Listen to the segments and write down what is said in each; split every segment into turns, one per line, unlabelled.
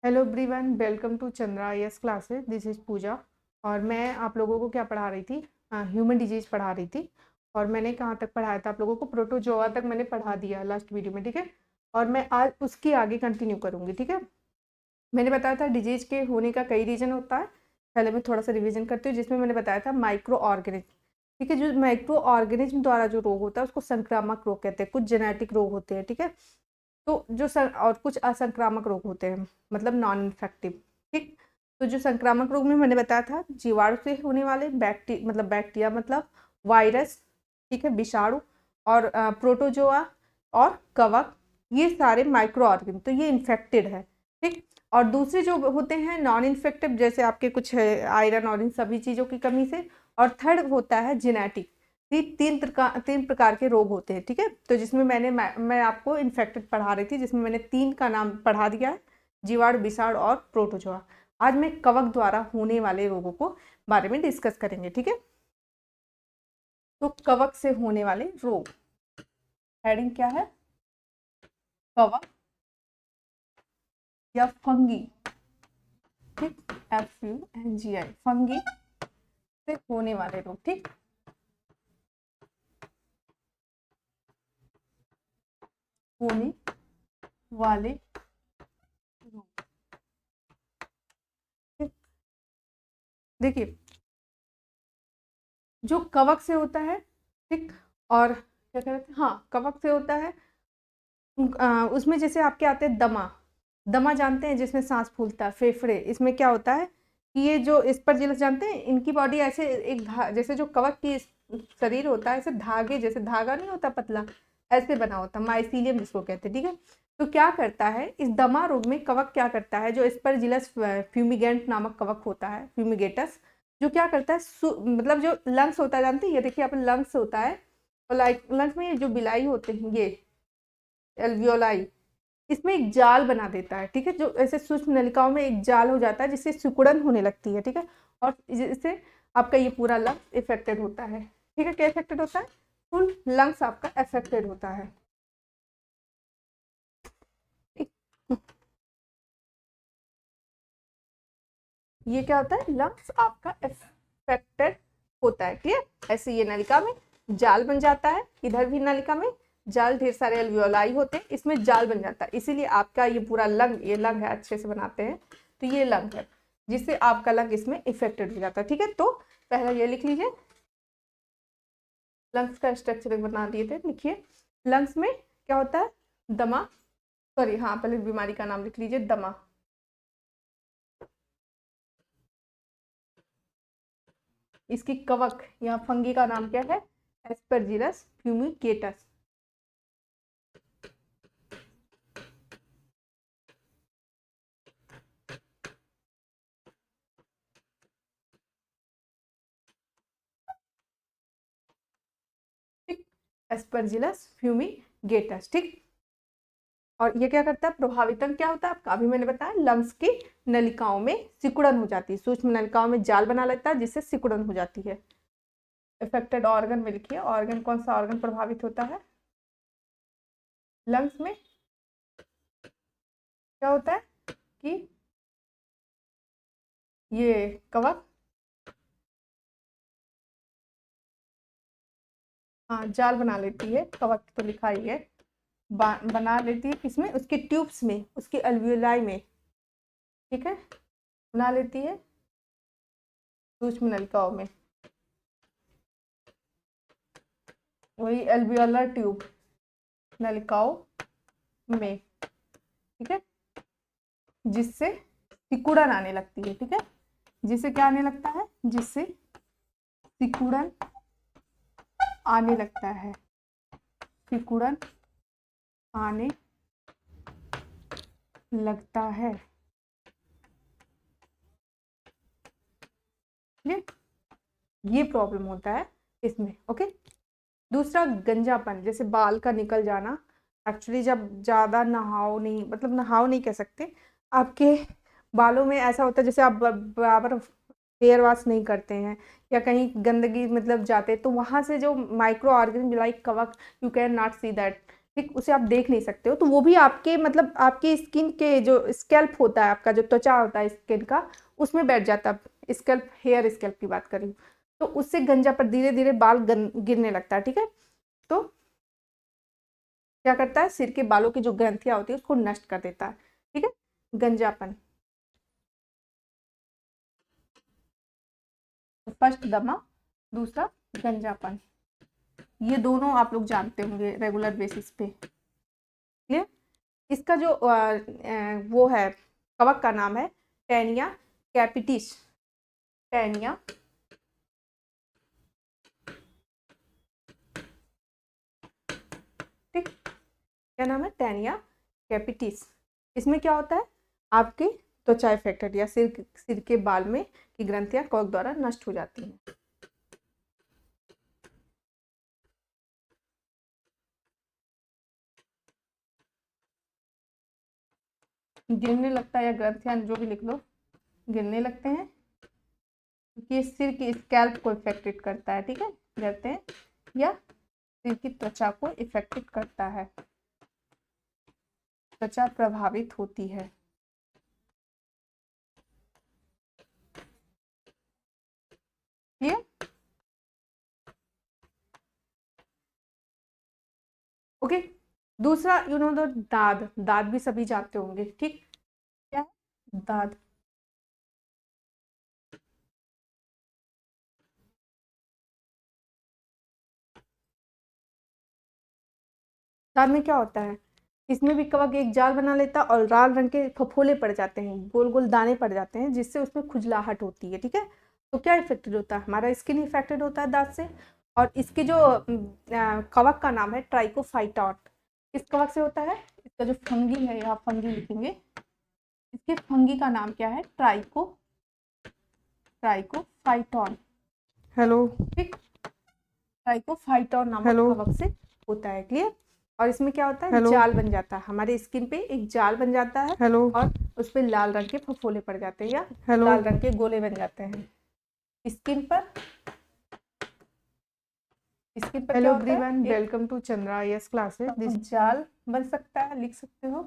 Hello everyone, welcome to Chandra IAS classes. This is Pooja. और मैं आप लोगों को क्या पढ़ा रही थी? ह्यूमन डिजीज पढ़ा रही थी। और मैंने कहाँ तक पढ़ाया था आप लोगों को? प्रोटोजोआ तक मैंने पढ़ा दिया लास्ट वीडियो में, ठीक है। और मैं आज उसकी आगे कंटिन्यू करूँगी, ठीक है। मैंने बताया था डिजीज के होने का कई रीजन होता है। पहले मैं थोड़ा सा रिवीजन करती हूँ, जिसमें मैंने बताया था माइक्रो ऑर्गेनिज्म, ठीक है। जो माइक्रो ऑर्गेनिज्म द्वारा जो रोग होता है उसको संक्रामक रोग कहते हैं। कुछ जेनेटिक रोग होते हैं, ठीक है। तो और कुछ असंक्रामक रोग होते हैं, मतलब नॉन इन्फेक्टिव, ठीक। तो जो संक्रामक रोग में मैंने बताया था जीवाणु से होने वाले, बैक्टीरिया मतलब वायरस, ठीक है, विषाणु, और प्रोटोजोआ और कवक, ये सारे माइक्रो ऑर्गेनिज्म, तो ये इन्फेक्टेड है, ठीक। और दूसरे जो होते हैं नॉन इन्फेक्टिव, जैसे आपके कुछ आयरन और इन सभी चीज़ों की कमी से। और थर्ड होता है जेनेटिक। तीन प्रकार के रोग होते हैं, ठीक है। तो जिसमें मैं आपको इन्फेक्टेड पढ़ा रही थी, जिसमें मैंने तीन का नाम पढ़ा दिया है, जीवाणु, विषाणु और प्रोटोजोआ। आज मैं कवक द्वारा होने वाले रोगों को बारे में डिस्कस करेंगे, ठीक है। तो कवक से होने वाले रोग, हेडिंग क्या है? कवक या फंगी, ठीक। FUNGI, फंगी से होने वाले रोग, ठीक। होने वाले रोग, ठीक। देखिए, जो कवक से होता है, ठीक। और क्या कहते हैं, हाँ, कवक से होता है। उसमें जैसे आपके आते हैं दमा। दमा जानते हैं, जिसमें सांस फूलता है, फेफड़े। इसमें क्या होता है कि ये जो एस्परजिलस जानते हैं, इनकी बॉडी ऐसे जैसे जो कवक की शरीर होता है, ऐसे धागे जैसे, धागा नहीं होता पतला, ऐसे बना होता है, माइसीलियम जिसको कहते हैं, ठीक है। तो क्या करता है इस दमा रोग में, कवक क्या करता है, जो एस्परजिलस फ्यूमिगेंट नामक कवक होता है, फ्यूमिगेटस, जो क्या करता है, मतलब जो लंग्स होता है, जानते हैं, ये देखिए, अपन लंग्स होता है, और लाइक लंग्स में ये जो बिलाई होते हैं, ये एल्वियोलाई, इसमें एक जाल बना देता है, ठीक है। जो ऐसे सूक्ष्म नलिकाओं में एक जाल हो जाता है, जिससे सिकुड़न होने लगती है, ठीक है। और जिससे आपका ये पूरा लंग्स इफेक्टेड होता है, ठीक है। क्या इफेक्टेड होता है? फुल लंग्स आपका अफेक्टेड होता है, ठीक। ये क्या होता है? लंग्स आपका अफेक्टेड होता है, ठीक है। ऐसे ये नलिका में जाल बन जाता है, इधर भी नलिका में जाल, ढेर सारे अल्वियोलाई होते हैं, इसमें जाल बन जाता है, इसीलिए आपका ये पूरा लंग, ये लंग है, अच्छे से बनाते हैं, तो ये लंग है, जिससे आपका लंग इसमें इफेक्टेड हो जाता है, ठीक है। तो पहला ये लिख लीजिए, लंग्स का स्ट्रक्चर बना दिए थे, लिखिए। लंग्स में क्या होता है? दमा, सॉरी, हाँ, पहले बीमारी का नाम लिख लीजिए, दमा। इसकी कवक या फंगी का नाम क्या है? Aspergillus fumigatus. ठीक, एस्परजिलस फ्यूमिगेटस, ठीक। और ये क्या करता है? प्रभावितन क्या होता है आपका? अभी मैंने बताया, लंग्स की नलिकाओं में सिकुड़न हो जाती है, सूक्ष्म नलिकाओं में जाल बना लेता है, जिससे सिकुड़न हो जाती है। इफेक्टेड ऑर्गन में लिखिए, ऑर्गन, कौन सा ऑर्गन प्रभावित होता है लंग्स में? क्या होता है कि ये कवक, हाँ, जाल बना लेती है, कवक तो लिखा ही है, बना लेती है, किसमें? उसके ट्यूब्स में, उसके अल्वियोलाई में, ठीक है, बना लेती है सूक्ष्म नलिकाओं में, वही एल्वियोलर ट्यूब, नलिकाओं में, ठीक है, जिससे सिकुड़न आने लगती है, ठीक है। जिससे क्या आने लगता है? जिससे सिकुड़न आने लगता है, सिकुड़न आने लगता है, ठीक, ये प्रॉब्लम होता है इसमें, ओके। दूसरा, गंजापन, जैसे बाल का निकल जाना। एक्चुअली जब ज़्यादा नहाओ नहीं, मतलब नहाओ नहीं कह सकते, आपके बालों में ऐसा होता है, जैसे आप बराबर हेयर वॉश नहीं करते हैं, या कहीं गंदगी मतलब जाते हैं, तो वहाँ से जो माइक्रो ऑर्गेनिज्म लाइक कवक, you can not see that, ठीक, उसे आप देख नहीं सकते हो, तो वो भी आपके मतलब आपकी स्किन के जो स्कैल्प होता है, आपका जो त्वचा होता है स्किन का, उसमें बैठ जाता है। स्कैल्प, हेयर स्कैल्प की बात कर रही हूँ, तो उससे गंजा पर धीरे धीरे बाल गिरने लगता है। ठीक है, तो क्या करता है, सिर के बालों की जो ग्रंथियां होती है उसको नष्ट कर देता है। ठीक है, गंजापन। फर्स्ट दमा, दूसरा गंजापन, ये दोनों आप लोग जानते होंगे रेगुलर बेसिस पे। क्लियर। इसका जो वो है, कवक का नाम है टैनिया कैपिटिस। टैनिया ठीक, क्या नाम है, टैनिया कैपिटिस। इसमें क्या होता है, आपके त्वचा इफेक्टेड या सिर के बाल में की ग्रंथियां कवक द्वारा नष्ट हो जाती हैं। गिरने लगता है या ग्रंथियां जो भी लिख लो, गिरने लगते हैं क्योंकि ये सिर की स्कैल्प को इफेक्टेड करता है। ठीक है, गिरते हैं या सिर की त्वचा को इफेक्टेड करता है, त्वचा प्रभावित होती है। ये ओके। दूसरा द दाद, दाद भी सभी जानते होंगे। ठीक, क्या है दाद। दाद में क्या होता है, इसमें भी कवक एक जाल बना लेता है और लाल रंग के फफोले पड़ जाते हैं, गोल गोल दाने पड़ जाते हैं, जिससे उसमें खुजलाहट होती है। ठीक है, तो क्या इफेक्टेड होता है, हमारा स्किन इफेक्टेड होता है दाद से। और इसके जो कवक का नाम है ट्राइकोफाइटॉन। किस कवक से होता है, इसका जो फंगी है, यहाँ फंगी लिखेंगे, इसके फंगी का नाम क्या है, ट्राइकोफाइटॉन। हेलो, ठीक, ट्राइकोफाइटॉन नामक कवक से होता है। क्लियर। और इसमें क्या होता है, जाल बन जाता है, हमारे स्किन पे एक जाल बन जाता है। और उस पर लाल रंग के फफोले पड़ जाते हैं या लाल रंग के गोले बन जाते हैं स्किन पर। स्किन पर hello everyone, welcome to Chandra IAS classes. This जाल बन सकता है, लिख सकते हो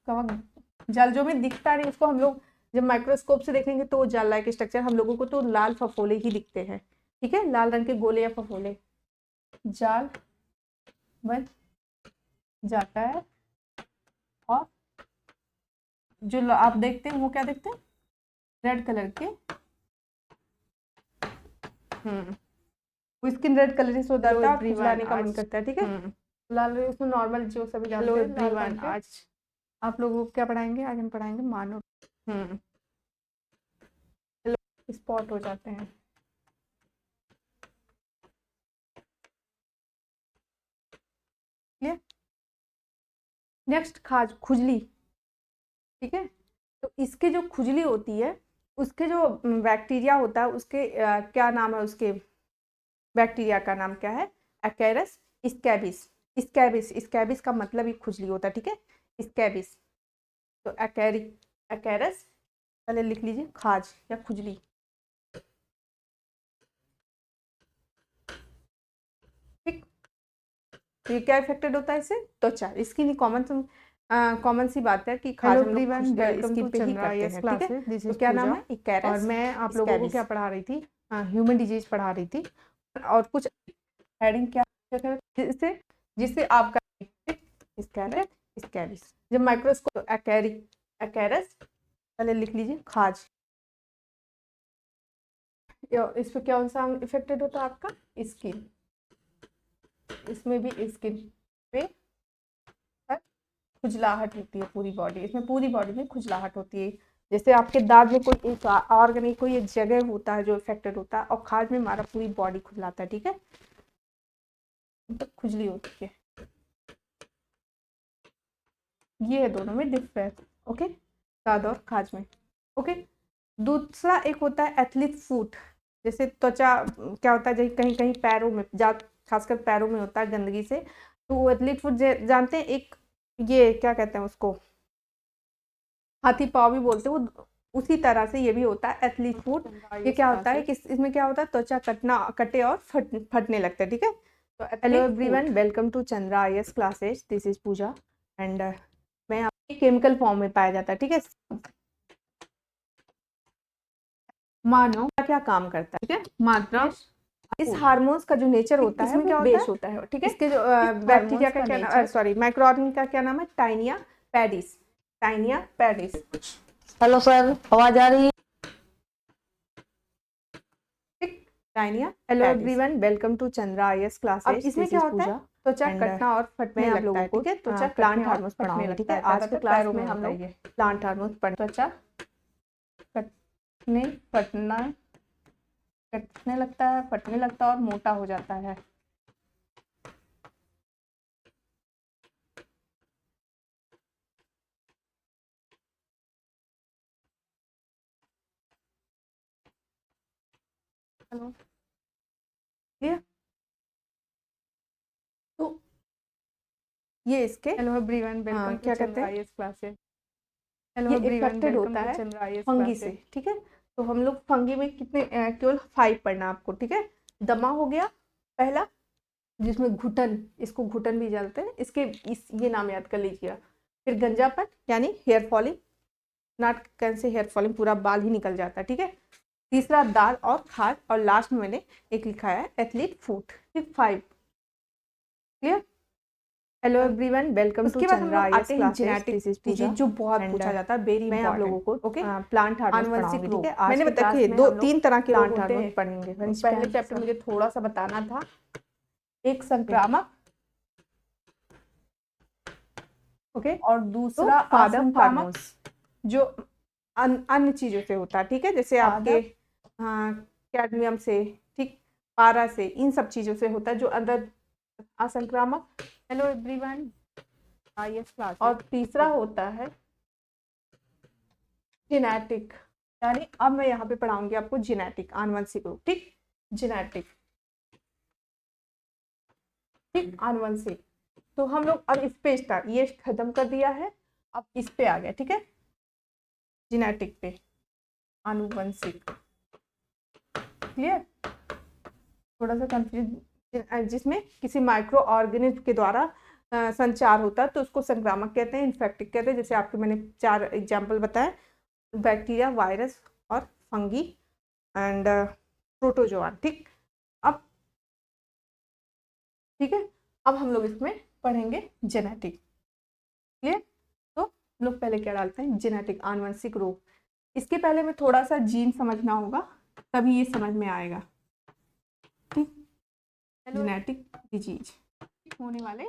कवक जाल, जो में दिखता नहीं उसको हम लोग जब माइक्रोस्कोप से देखेंगे तो जाल लाइक स्ट्रक्चर, हम लोगों को तो लाल फफोले ही दिखते हैं। ठीक है, लाल रंग के गोले या फफोले, जाल बन जाता है। और जो आप देखते हैं वो क्या देखते हैं, रेड कलर के, वो स्किन रेड कलर से हो जाता है, खुजलाने का मन करता है। ठीक है, लाल उसमें नॉर्मल जो सभी जानते हैं। एवरीवन, आज आप लोगों को क्या पढ़ाएंगे, आज हम पढ़ाएंगे मानव स्पॉट हो जाते हैं। नेक्स्ट खाज, खुजली। ठीक है, तो इसके जो खुजली होती है, उसके जो बैक्टीरिया होता है, उसके क्या नाम है, उसके बैक्टीरिया का नाम क्या है, एकैरस स्कैबिस। स्कैबिस, स्कैबिस का मतलब ही खुजली होता है। ठीक है, स्कैबिस, तो एकैरस, पहले लिख लीजिए, खाज या खुजली। ठीक, तो ये क्या इफेक्टेड होता है इससे, त्वचा, इसकी नहीं कॉमन सी बात है कि खाज हम लोग स्किन पे ही करते हैं। ठीक है, तो क्या नाम है, एकैरस। और मैं आप लोगों को क्या पढ़ा रही थी, ह्यूमन डिजीज पढ़ा रही थी। और कुछ हेडिंग क्या जिससे जिससे आपका स्कैबिस, जब माइक्रोस्कोप, एकैरस, पहले लिख लीजिए, खाज। इस पे क्या सा इफेक्टेड होता है, आपका स्किन, इसमें भी स्किन पे खुजलाहट होती है पूरी बॉडी, इसमें पूरी बॉडी में खुजलाहट होती है। जैसे आपके दांत में कोई एक ऑर्गन, कोई एक जगह होता है जो इफेक्टेड होता है, और खाज में हमारा पूरी बॉडी खुजलाता है। ठीक है, तो खुजली होती है। ये है दोनों में डिफरेंस। ओके, दाद और खाज में। ओके, दूसरा एक होता है एथलीट फुट। जैसे त्वचा क्या होता है, कहीं कहीं पैरों में, खासकर पैरों में होता है गंदगी से, तो वो एथलीट फुट जानते हैं। एक ये क्या कहते हैं उसको, हाथी पाँव भी बोलते हैं, वो उसी तरह से ये भी होता है एथलीट फुट। ये क्या होता है कि इसमें क्या होता है, त्वचा कटे और फटने लगता है। ठीक है, तो
hello everyone, welcome to Chandra IAS classes. This is Pooja and मैं आपके केमिकल फॉर्म में पाया जाता है, ठीक है। मानव का क्या काम करता है, ठीक है। मात्रा इस हार्मोन्स का जो नेचर होता है
इसमें क्या
वो
होता
बेस होता है, ठीक है।
इसके जो
बैक्टीरिया का क्या सॉरी माइक्रो ऑर्गेनिज्म का क्या नाम है? Tinea pedis. Tinea pedis.
Hello sir, आवाज आ रही है?
Tinea. Hello everyone, welcome to Chandra IAS classes.
अब इसमें क्या होता है?
त्वचा कटना और फटने लगता है, ठीक है। त्वचा प्लांट हार्मोन्स पढ़ाऊंगी, ठीक है। आज के क्लास में हम लोग प्लांट हार्मोन्स पढ़ त्वचा कटने फटना कटने लगता है, फटने लगता है और मोटा हो जाता है। Hello, clear? तो ये इसके
हेलो एवरीवन, वेलकम
क्या कहते हैं,
आईएएस क्लासेस।
ये इफेक्टेड होता है फंगी से, ठीक है। तो हम लोग फंगी में कितने केवल 5 पढ़ना आपको, ठीक है। दमा हो गया पहला, जिसमें घुटन, इसको घुटन भी जानते हैं, ये नाम याद कर लीजिएगा। फिर गंजापन यानी हेयर फॉलिंग, नाट कैसे हेयर फॉलिंग, पूरा बाल ही निकल जाता है, ठीक है। तीसरा दाल और खाद, और लास्ट में मैंने एक लिखा है athlete foot. 5 clear. Hello everyone, welcome to Chandra IAS classes. This is Pooja, जो बहुत पूछा जाता है, वेरी इंपॉर्टेंट। मैं आप लोगों को ओके प्लांट हार्मोन्स पढ़ाऊंगी, ठीक है। मैंने बताया कि 2-3 तरह के प्लांट हार्मोन्स पढ़ेंगे। पहले चैप्टर मुझे थोड़ा सा बताना था। एक संक्रामक, ओके, और दूसरा असंक्रामक, जो अन्य चीजों से होता है, ठीक है। जैसे आपके कैडमियम से, ठीक, पारा से, इन सब चीजों से होता है, जो अंदर असंक्रामक। Hello everyone, IAS class. और तीसरा होता है जेनेटिक, यानी अब मैं यहाँ पे पढ़ाऊंगी आपको जेनेटिक, आनुवंशिक रूप, ठीक। जेनेटिक, ठीक, आनुवंशिक। तो हम लोग अब इस पे स्टार्ट, ये खत्म कर दिया है, अब इस पे आ गया, ठीक है। जेनेटिक पे, आनुवंशिक, क्लियर। थोड़ा सा कंफ्यूज, जिसमें किसी माइक्रो ऑर्गेनिज्म के द्वारा संचार होता है तो उसको संक्रामक कहते हैं, इन्फेक्टिक कहते हैं। जैसे आपके मैंने 4 एग्जाम्पल बताए, बैक्टीरिया, वायरस और फंगी एंड प्रोटोजोआ, ठीक। अब ठीक है, अब हम लोग इसमें पढ़ेंगे जेनेटिक, क्लियर। तो हम लोग पहले क्या डालते हैं? जेनेटिक, आनुवंशिक रोग। इसके पहले में थोड़ा सा जीन समझना होगा, तभी ये समझ में आएगा, ठीक। जेनेटिक डिजीज, होने वाले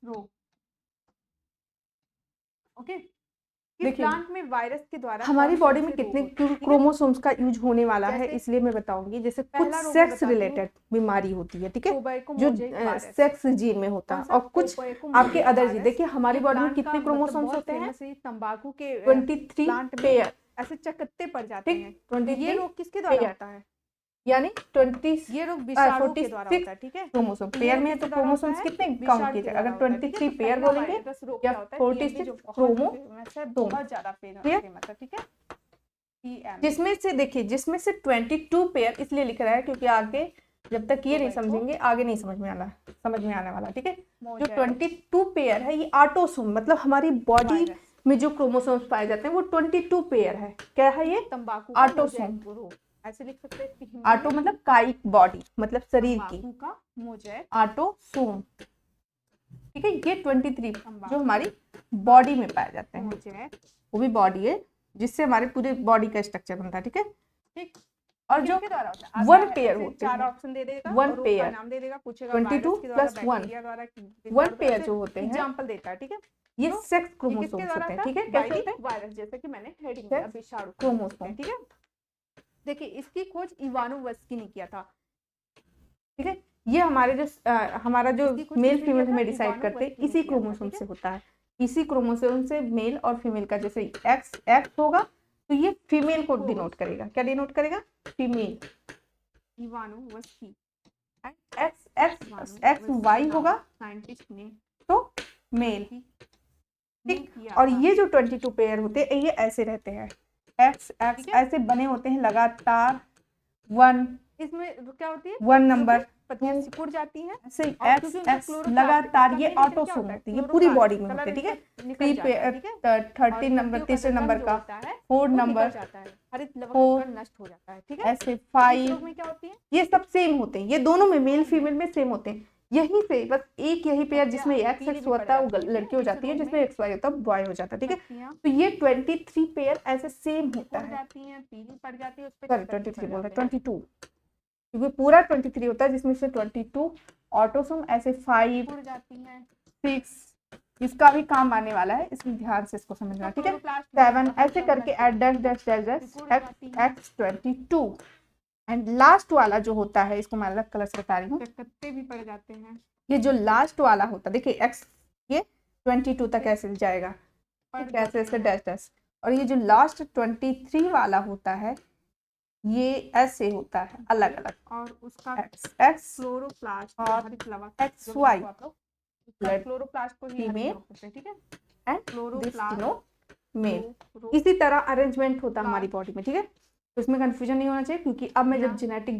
रोग, ओके। देखिए, प्लांट में वायरस के द्वारा हमारी बॉडी में कितने क्रोमोसोम्स का यूज होने वाला है, इसलिए मैं बताऊंगी। जैसे कुछ सेक्स रिलेटेड बीमारी होती है, ठीक है, जो सेक्स जीन में होता है, और कुछ आपके अदर जीन। देखिए हमारी बॉडी में कितने क्रोमोसोम्स होते हैं?
तंबाकू के
23 पेयर,
ऐसे चकत्ते पड़ जाते हैं।
23
ये रोग किसके द्वारा होता है?
यानी 20
ये रोग विषाणु के द्वारा होता है, ठीक है।
क्रोमोसोम पेयर में, तो क्रोमोसोम्स कितने काउंट किए? अगर 23 पेयर बोलेंगे या 46 क्रोमोसोम,
बहुत ज्यादा फेमस है, ठीक है।
जिसमें से देखिए, जिसमें से 22 पेयर इसलिए लिख रहा है क्योंकि आगे जब तक ये नहीं समझेंगे आगे नहीं समझ में आने वाला, ठीक है। जो 22 पेयर है ये ऑटोसोम, मतलब हमारी बॉडी में जो क्रोमोसोम्स पाए जाते हैं वो 22 पेयर है। क्या है ये?
तंबाकू
ऑटोसोम,
ऐसे लिख सकते हैं।
ऑटो मतलब कायिक, बॉडी मतलब शरीर की,
का मोजेक,
ऑटोसोम, ठीक है। ये 23 जो हमारी बॉडी में पाए जाते हैं, वो भी बॉडी है जिससे हमारे पूरे बॉडी का स्ट्रक्चर बनता है, ठीक है, ठीक। और जो 1 पेयर होते हैं,
4 ऑप्शन दे देगा,
1 पेयर
नाम दे देगा, पूछेगा
22 प्लस 1 पेयर जो होते हैं,
एग्जांपल देता है, ठीक है।
ये सेक्स क्रोमोसोम्स होते हैं, ठीक है। कैसे होते हैं?
वायरस, जैसे कि मैंने हेडिंग दिया, विषाणु
क्रोमोसोम,
ठीक है। देखिए इसकी खोज इवानोवस्की ने किया था,
ठीक है। ये हमारे जो हमारा जो मेल फीमेल हमें डिसाइड करते हैं इसी क्रोमोसोम से होता है। इसी क्रोमोसोम से मेल और फीमेल का, जैसे एक्स होगा तो ये फीमेल को डिनोट करेगा। क्या डिनोट करेगा? फीमेल।
इवानोवस्की।
एक्स वाई होगा
साइंटिस्ट ने
तो मेल, ठीक। और ये जो 22 पेयर होते हैं ये ऐसे रहते हैं, एक्स ऐसे बने होते हैं लगातार 1 इसमें क्या होती है,
1 नंबर
पत्तियां सिकुड़ जाती हैं,
ऐसे
और
एक्स
क्योंकि
एक्स
क्लोरोप्लास्ट
लगातार ये
इसका
ऑटोसोम
क्या
होती है, ये पूरी बॉडी में होती है, ठीक है।
निकल जाता है, ठीक है।
13 नंबर, तीसरे नंबर का, 4 नंबर,
जाता है, हरित लवक
4
का नष्ट हो जाता है, ठीक है।
ऐसे
इस
5,
रोग में क्या होती है,
ये सब सेम होते हैं, ये दोनों में मेल फीमेल में सेम होते हैं। यहीं से बस एक यही पेयर जिसमें एक्स एक्स होता है वो लड़की हो जाती है, जिसमें एक्स वाई होता है बॉय हो जाता है, ठीक है। तो ये 23 पेयर ऐसे सेम होता है,
जाती हैं, पीली पड़ जाती है, उस पे
सॉरी 23 बोल रहे हैं, 22, क्योंकि पूरा 23 होता है जिसमें से 22 ऑटोसोम, ऐसे 5
सिकुड़ जाती हैं,
6, इसका भी काम आने वाला है, इसमें ध्यान से इसको समझना, ठीक है। 7 ऐसे करके add dash dash dash dash x 22 and last वाला जो होता है, इसको मैं अलग कलर से बता रही हूँ,
कत्ते भी पड़ जाते हैं,
ये जो लास्ट वाला होता है, देखिए एक्स ये 22 तक ऐसे जाएगा, कैसे ऐसे डैश डैश, और ये जो लास्ट 23 वाला होता है ये ऐसे होता है अलग अलग,
और उसका
एक्स एक्स
क्लोरोप्लास्ट
और
हरित लवक,
एक्स वाई
क्लोरोप्लास्ट को ही
फीमेल
करते हैं, ठीक है।
एंड दिस
क्लोरोप्लास्ट
तीनों मेल। इसी तरह अरेंजमेंट होता है हमारी बॉडी में, ठीक है। तो इसमें कंफ्यूजन नहीं होना चाहिए, क्योंकि अब मैं जब जेनेटिक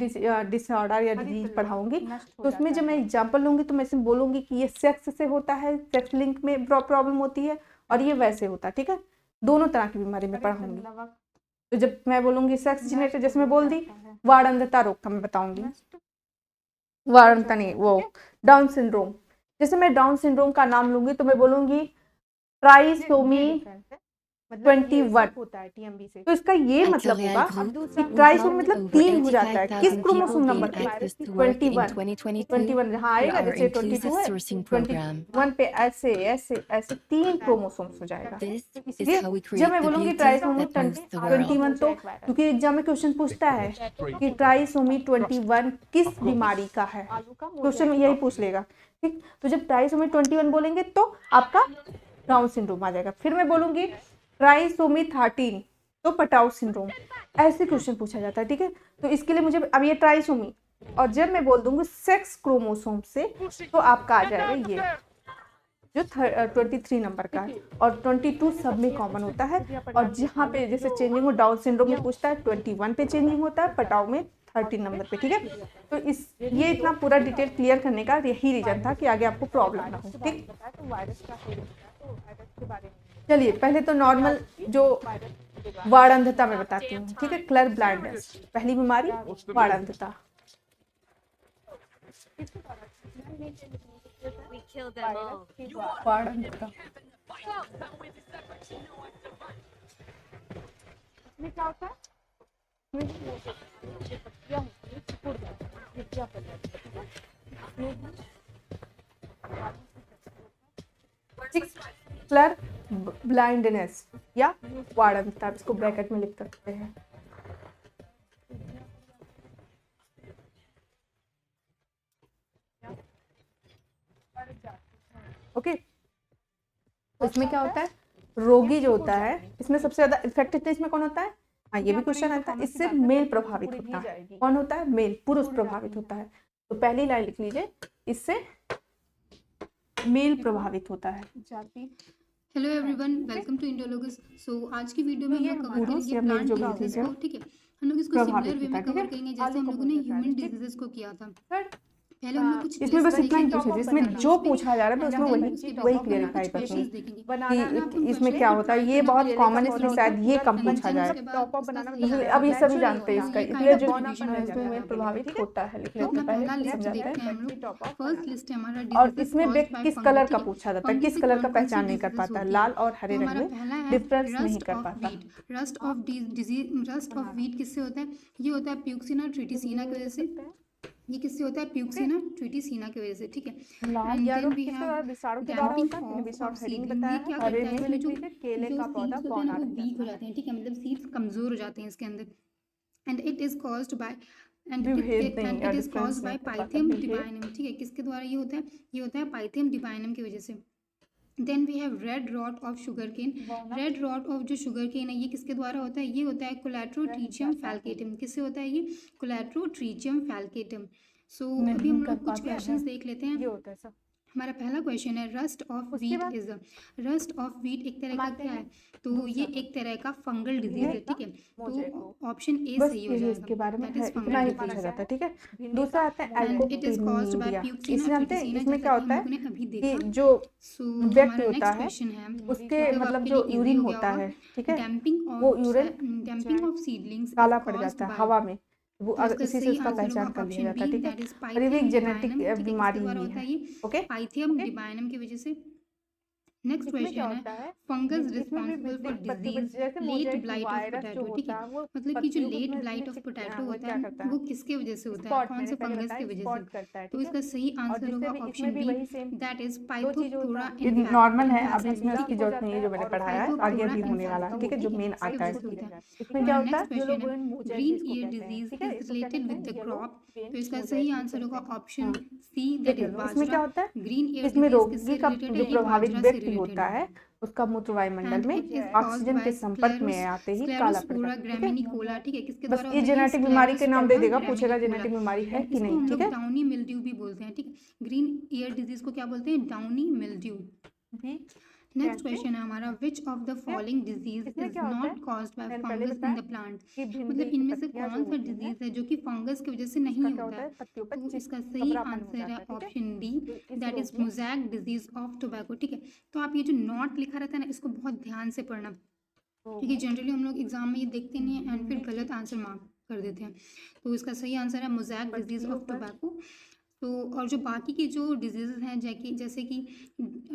डिसऑर्डर या डिजीज पढ़ाऊंगी तो उसमें जब मैं एग्जांपल लूंगी तो मैं इसमें बोलूंगी कि ये सेक्स से होता है, सेक्स लिंक में प्रॉब्लम होती है, और ये वैसे होता है, ठीक है। दोनों तरह की बीमारी में पढ़ाऊंगी। तो जब मैं बोलूंगी सेक्स जेनेटिक, जैसे मैं बोल दी वाड़ अंधता रोग का मैं बताऊंगी, वाड़ अंधता नहीं, वो डाउन सिंड्रोम, जैसे मैं डाउन सिंड्रोम का नाम लूंगी तो मैं बोलूंगी ट्राइसोमी 21
होता है टीएमबी से,
तो इसका ये मतलब होगा कि ट्राइसोमी मतलब 3 हो जाता है, किस क्रोमोसोम नंबर पे, 21 जहाँ आएगा, जैसे 22 है 21 पे ऐसे ऐसे ऐसे 3 क्रोमोसोम्स हो जाएगा। इसलिए जब मैं बोलूंगी ट्राइसोमी 21 तो क्योंकि एग्जाम में क्वेश्चन पूछता है कि ट्राइसोमी 21 किस बीमारी का है, क्वेश्चन यही पूछ लेगा, ठीक। तो जब ट्राइसोमी 21 बोलेंगे तो आपका डाउन सिंड्रोम आ जाएगा। फिर मैं बोलूंगी ट्राइसोमी 13 तो पटाउ सिंड्रोम, ऐसे क्वेश्चन पूछा जाता है, ठीक है। तो इसके लिए मुझे अब ये ट्राइसोमी, और जब मैं बोल दूंगी सेक्स क्रोमोसोम से तो आपका आ जाएगा ये जो 23 नंबर का है, और 22 सब में कॉमन होता है, और जहाँ पे जैसे चेंजिंग हो डाउन सिंड्रोम में पूछता है 21 पे चेंजिंग होता है, पटाउ में 13 नंबर पे, ठीक है। तो इस ये इतना पूरा डिटेल क्लियर करने का यही रीजन था कि आगे आपको प्रॉब्लम ना हो, ठीक। चलिए पहले तो नॉर्मल जो वाड़ अंधता में बताती हूँ, ठीक है। कलर ब्लाइंडनेस पहली बीमारी, वाड़ अंधता। वाड़ अंधता
में क्या होता है,
कलर ब्लाइंडनेस या वाड़ अंधता, इसको ब्रैकेट में लिख सकते हैं। ओके, इसमें क्या होता है, रोगी जो होता है इसमें सबसे ज्यादा इफेक्टेड इसमें कौन होता है, हाँ ये भी क्वेश्चन आता है, इससे मेल प्रभावित होता है। कौन होता है, मेल, पुरुष प्रभावित होता है। तो पहली लाइन लिख लीजिए, इससे मेल प्रभावित होता है।
Hello everyone, welcome to Indologus. So आज की वीडियो में हम लोग कवर करेंगे प्लांट डिजीजेस को, ठीक है। हम लोग इसको सिमिलर वे में कवर करेंगे जैसे हम लोगों ने ह्यूमन डिजीजेस को किया था। पहले हम लोग कुछ
इसमें बस इतना ही पूछे, जिसमें जो पूछा जा रहा है उसमें वही क्लियरिफाई करते हैं कि इसमें क्या होता है। ये बहुत कॉमन है इसलिए शायद ये कम पूछा जाए, अब ये सभी जानते हैं इसका, इसलिए जो में प्रभावित होता है लिख लेते पहले समझाते हैं।
फर्स्ट लिस्ट है हमारा,
और इसमें किस कलर का पूछा जाता है, किस कलर का पहचान नहीं कर पाता, लाल और हरे रंग में डिफरेंस नहीं कर पाता।
Rust of disease, rust of wheat किससे होता है, ये होता है प्यूक्सिना ट्रिटिसिना की वजह से। ये किससे होता है, प्यूक्सिना ट्रिटिसिना की वजह से, ठीक है।
केले का पौधा
वीक हो जाते हैं, ठीक है, मतलब सीड्स कमजोर हो जाते हैं इसके अंदर। And it is caused by it is caused by pythium divinum, ठीक है। किसके द्वारा ये होता है, ये होता है पाइथियम डिवाइनम की वजह से। Then we have red rot of sugarcane. Red rot of जो शुगर केन है ये किसके द्वारा होता है, ये होता है कोलेट्रोट्रिचियम फैल्केटम। किससे होता है ये, कोलेट्रोट्रिचियम फैल्केटम। सो अभी हम लोग कुछ क्वेश्चंस देख लेते हैं।
ये होता है सब,
हमारा पहला क्वेश्चन है rust of wheat is rust of wheat एक तरह का क्या है, तो ये एक तरह का फंगल डिजीज है, ठीक है। तो ऑप्शन ए
बस
सही हो
ये इसके
जाएगा,
बारे में
दैट इज
इतना
फंगल
ही
डिजीज।
पूछा जाता है, ठीक है। दूसरा आता है
and it is caused by
एल्कोपेनिरिया।
प्यूक्सिना
इसे जानते हैं,
ट्रिटिसिना,
इसमें
जैसा
क्या
कि
होता
हम
है
लोगों ने अभी
कि
देखा।
जो
सो
व्यक्ति
हमारा
होता
नेक्स्ट
है
क्वेश्चन है,
उसके
मतलब
मतलब
आपके
जो
लिए इजी
यूरिन
हो गया
होता
होगा।
है, ठीक है,
डैम्पिंग
वो
of
urine
damping off seedlings
काला
इज
पड़
कॉज्ड
जाता है
बाय,
हवा में, वो
तो इसका
उसी से
सही
उसका
आंसर होगा
पहचान कर लिया
ऑप्शन
जाता
बी,
है, ठीक है।
दैट इज
और ये भी एक
पाइथियम
जेनेटिक
डिबाइनम, ठीक है। किसके
बीमारी
द्वारा
ही
होता
है।
है ये?
ओके,
पाइथियम डिबाइनम की वजह से। नेक्स्ट
इसमें क्या
क्वेश्चन है
होता है,
फंगस
इसमें भी
रिस्पॉन्सिबल फॉर
पत्तियों पर
डिजीज
जैसे
late
mosaic
blight of
virus जो
पोटैटो, ठीक
होता
है।
है वो
मतलब कि जो
पत्तियों को
लेट
में
ब्लाइट ऑफ पोटैटो
वो
होता
क्या
है
करता है,
वो किसके वजह से होता है,
स्पॉट,
कौन
मैंने
से
पहले
फंगस
बताया
की वजह से?
स्पॉट करता है,
तो
ठीक है।
इसका सही
और
आंसर
जिससे
होगा
भी इसमें
ऑप्शन
भी
बी,
वही सेम
दैट इज
दो चीज होता
पाइथोप्थोरा
है। ये
इन्फेक्टा,
नॉर्मल है,
इन्फेक्टा,
अभी इसमें
ठीक
उसकी
है।
जरूरत नहीं है, जो मैंने पढ़ाया है, आगे
पाइथोप्थोरा
अभी होने वाला है,
इन्फेक्टा,
ठीक है, जो
ठीक है,
मेन
इसके
आता
वजह
है।
से होता है।
इसमें क्या
हमारा
होता
नेक्स्ट
है,
क्वेश्चन है green ear disease is related with the crop, तो इसका सही आंसर होगा ऑप्शन सी, दैट इज
इसमें क्या
बाजरा।
होता है,
ग्रीन ईयर
इसमें
डिजीज
रोगी
किससे
का
रिलेटेड
जो
है? ये
प्रभावित
बाजरा से
व्यक्ति
रिलेटेड
होता
है।
है उसका मूत्र वायुमंडल
एंड
में
इट इज कॉज्ड
ऑक्सीजन के
बाय
संपर्क में आते ही काला पड़
स्क्लेरोस्पोरा
जाता है, ठीक है।
ग्रामिनिकोला, ठीक है। किसके
बस
द्वारा
ये
होता है ये?
जेनेटिक बीमारी के नाम दे
स्क्लेरोस्पोरा
देगा, पूछेगा
ग्रामिनिकोला।
जेनेटिक बीमारी है
एंड
कि
इसको
नहीं,
हम
ठीक
लोग
है।
डाउनी मिल्ड्यू भी बोलते हैं, ठीक है। ग्रीन ईयर डिजीज को क्या बोलते हैं? Downy mildew. नेक्स्ट क्वेश्चन है हमारा which of the following disease is not caused by
मैंने पहले
फंगस इन द प्लांट,
कि
मतलब
भिंडी की
इनमें से
पत्तियां जो
कौन सा
होती हैं
डिजीज है जो कि फंगस की वजह से
उसका
नहीं
क्या
होता
होता
है?
है, पत्तियों पर
तो इसका सही
चिपचिपापन हो
आंसर
जाता
है
है, ठीक है।
ऑप्शन डी,
तो इस
दैट
रोग
इज
में
मोजैक डिजीज ऑफ टोबैको, ठीक है। तो आप ये जो नॉट लिखा रहता है ना, इसको बहुत ध्यान से पढ़ना, क्योंकि जनरली हम लोग एग्जाम में ये देखते नहीं है एंड फिर गलत आंसर मार्क कर देते हैं। तो इसका सही आंसर है मोजैक डिजीज ऑफ टोबैको। तो और जो बाकी के जो डिजीज़ हैं जैसे कि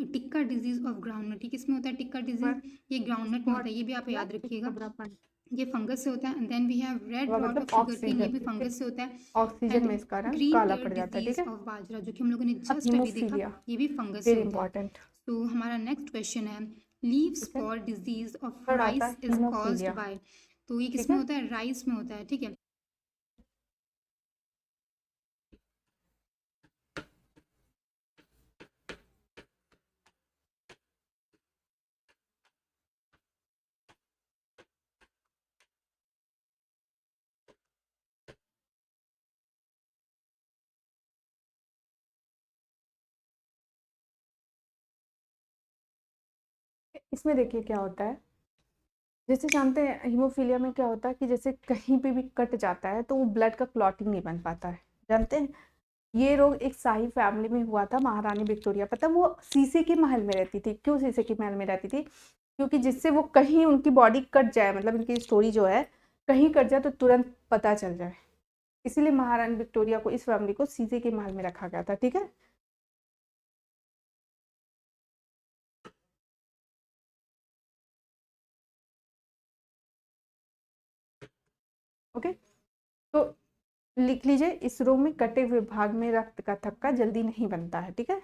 टिक्का डिजीज ऑफ ग्राउंडनट, ठीक है, इसमें होता है टिक्का डिजीज, ये ग्राउंडनट में होता है, ये भी आप याद रखिएगा, ये फंगस से होता है। And then we have red rot
मतलब
ऑफ शुगरकेन, ये भी फंगस से होता है।
ऑक्सीजन
एंड
में इसका रंग
ग्रीन
काला
ईयर
पड़ जाता है, ठीक
डिजीज
है।
ऑफ बाजरा, जो कि हम लोगों ने जस्ट अभी देखा,
हीमोफीलिया
ये भी फंगस से
वेरी
होता है।
इंपॉर्टेंट।
तो हमारा नेक्स्ट क्वेश्चन है leave spot disease of
third आता
राइस
है
इज कॉज्ड
हीमोफीलिया,
बाय, तो ये
ठीक
किसमें
है।
होता है? राइस में होता है, ठीक है।
इसमें देखिए क्या होता है, जैसे जानते हैं हीमोफीलिया में क्या होता है कि जैसे कहीं पे भी कट जाता है तो वो ब्लड का क्लॉटिंग नहीं बन पाता है, जानते हैं। ये रोग एक शाही फैमिली में हुआ था, महारानी विक्टोरिया, पता वो शीशे के महल में रहती थी। क्यों शीशे के महल में रहती थी? क्योंकि जिससे वो कहीं उनकी बॉडी कट जाए, मतलब इनकी स्टोरी जो है कहीं कट जाए तो तुरंत पता चल जाए, इसीलिए महारानी विक्टोरिया को, इस फैमिली को शीशे के महल में रखा गया था, ठीक है। ओके, तो लिख लीजिए, इस रोग में कटे हुए भाग में रक्त का थक्का जल्दी नहीं बनता है, ठीक है।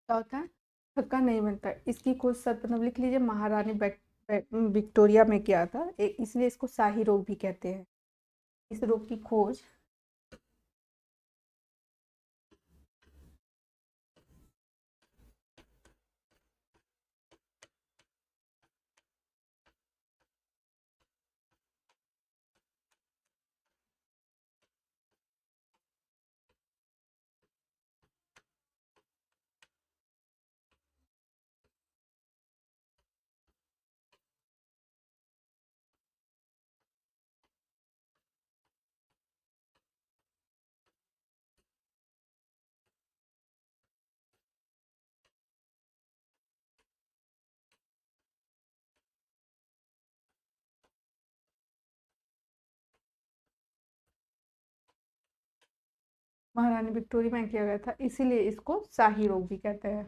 क्या होता है? थक्का नहीं बनता। इसकी खोज मतलब लिख लीजिए, महारानी विक्टोरिया में किया था, इसलिए इसको शाही रोग भी कहते हैं। इस रोग की खोज महारानी विक्टोरिया में किया गया था, इसीलिए इसको शाही रोग भी कहते हैं।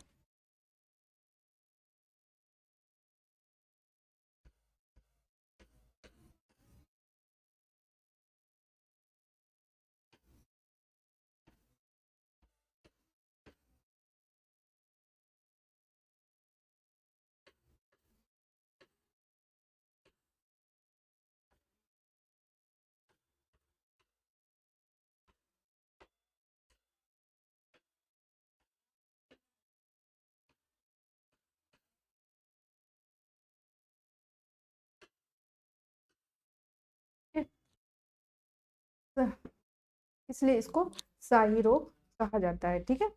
इसलिए इसको शाही रोग कहा जाता है। ठीक है,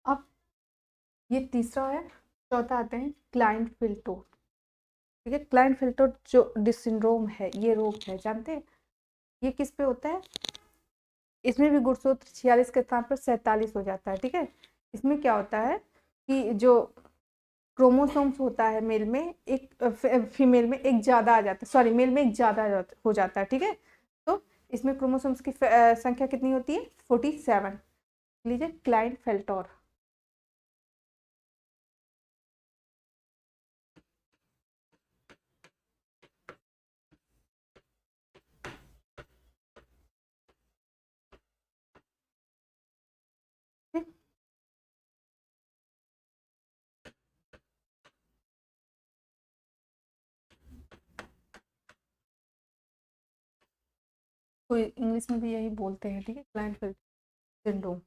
अब ये तीसरा है। चौथा आते हैं क्लाइनफेल्टर। ठीक है, क्लाइनफेल्टर जो डिसिंड्रोम है, ये रोग है, जानते हैं ये किस पे होता है? इसमें भी गुणसूत्र 46 के स्थान पर 47 हो जाता है। ठीक है, इसमें क्या होता है कि जो क्रोमोसोम्स होता है मेल में एक, फीमेल में एक ज़्यादा आ जाता है, सॉरी मेल में एक ज़्यादा हो जाता है। ठीक है, तो इसमें क्रोमोसोम्स की संख्या कितनी होती है? 47। लीजिए क्लाइनफेल्टर। तो इंग्लिश में भी यही बोलते हैं। ठीक है, क्लाइनफेल्टर सिंड्रोम।